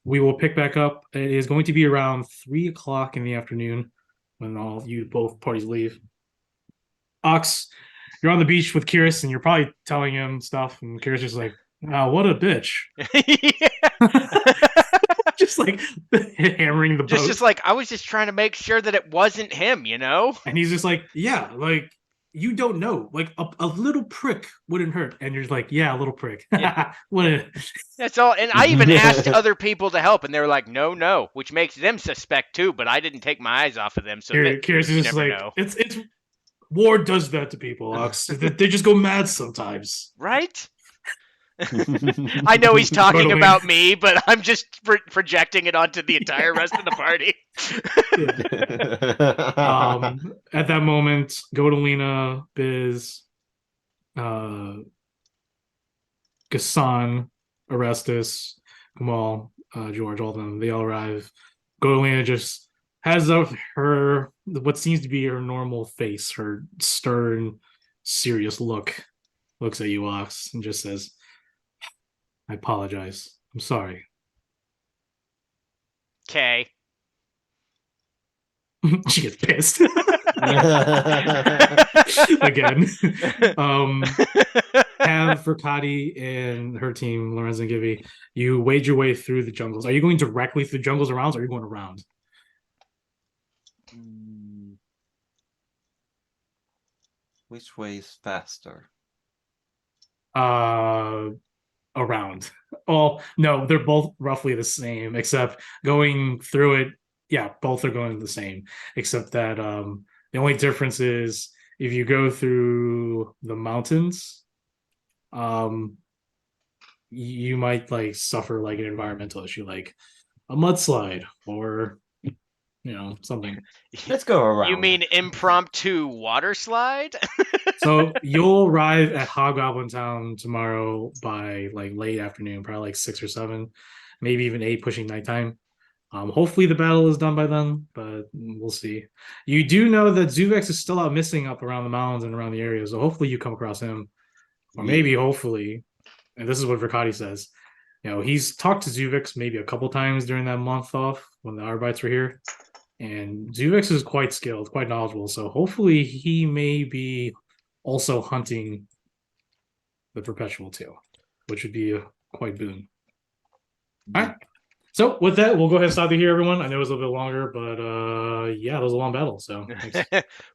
We will pick back up. It is going to be around 3:00 in the afternoon when both parties leave. Ox, you're on the beach with Kyrus and you're probably telling him stuff, and Kyrus is like, "Wow, what a bitch!" Just like hammering the boat. Just like I was just trying to make sure that it wasn't him, you know? And he's just like, yeah, like you don't know, like a little prick wouldn't hurt. And you're just like, yeah, a little prick. Yeah. What? That's all. And I even asked other people to help, and they were like, no, which makes them suspect too. But I didn't take my eyes off of them, so Kyrus is just like, know. It's war does that to people, Ox. They just go mad sometimes, right? I know he's talking about me, but I'm just projecting it onto the entire rest of the party. At that moment, Godolina, Biz, Gassan, Orestes, Kamal, George, all of them, they all arrive. Godolina just has her what seems to be her normal face, her stern, serious look. looks at you, Ox, and just says, "I apologize. I'm sorry." Okay. She gets pissed again. Have Verkati and her team, Lorenz and Gibby, you wade your way through the jungles. Are you going directly through jungles around, or are you going around? Which way is faster? Around. Oh no, they're both roughly the same, except going through it. Yeah, both are going the same, except that the only difference is if you go through the mountains, um, you might like suffer like an environmental issue, like a mudslide or something. Let's go around. You mean impromptu water slide? So you'll arrive at Hobgoblin Town tomorrow by like late afternoon, probably like 6 or 7, maybe even 8, pushing nighttime. Hopefully the battle is done by then, but we'll see. You do know that Zuvex is still out missing up around the mountains and around the area, so hopefully you come across him, or maybe hopefully, and this is what Verkati says. He's talked to Zuvix maybe a couple times during that month off when the Arbites were here, and Zuvix is quite skilled, quite knowledgeable. So hopefully he may be also hunting the Perpetual too, which would be a quite boon. All right. So with that, we'll go ahead and stop it here, everyone. I know it was a little bit longer, but yeah, that was a long battle. So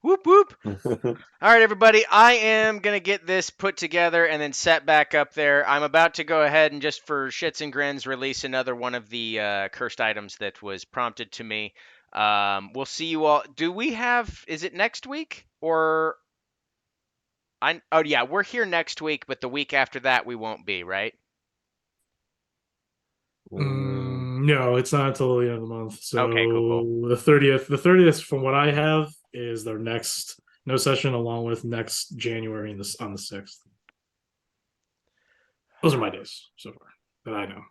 Whoop whoop. All right, everybody. I am gonna get this put together and then set back up there. I'm about to go ahead and just for shits and grins release another one of the cursed items that was prompted to me. We'll see you all. Do we have? Is it next week or? Oh yeah, we're here next week, but the week after that we won't be, right? No, it's not until the end of the month. So Okay, cool. the 30th, from what I have, is their next no session, along with next January on the 6th. Those are my days so far that I know.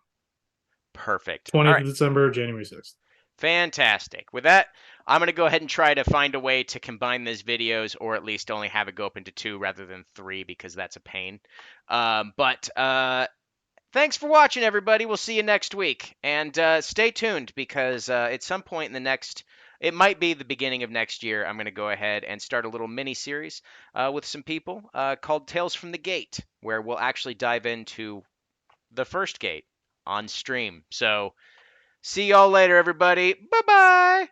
Perfect. 20th of December, January 6th. Fantastic. With that, I'm going to go ahead and try to find a way to combine these videos, or at least only have it go up into 2 rather than 3, because that's a pain. But thanks for watching, everybody. We'll see you next week. And stay tuned, because at some point in the next, it might be the beginning of next year, I'm going to go ahead and start a little mini-series with some people called Tales from the Gate, where we'll actually dive into the first gate on stream. So see y'all later, everybody. Bye-bye.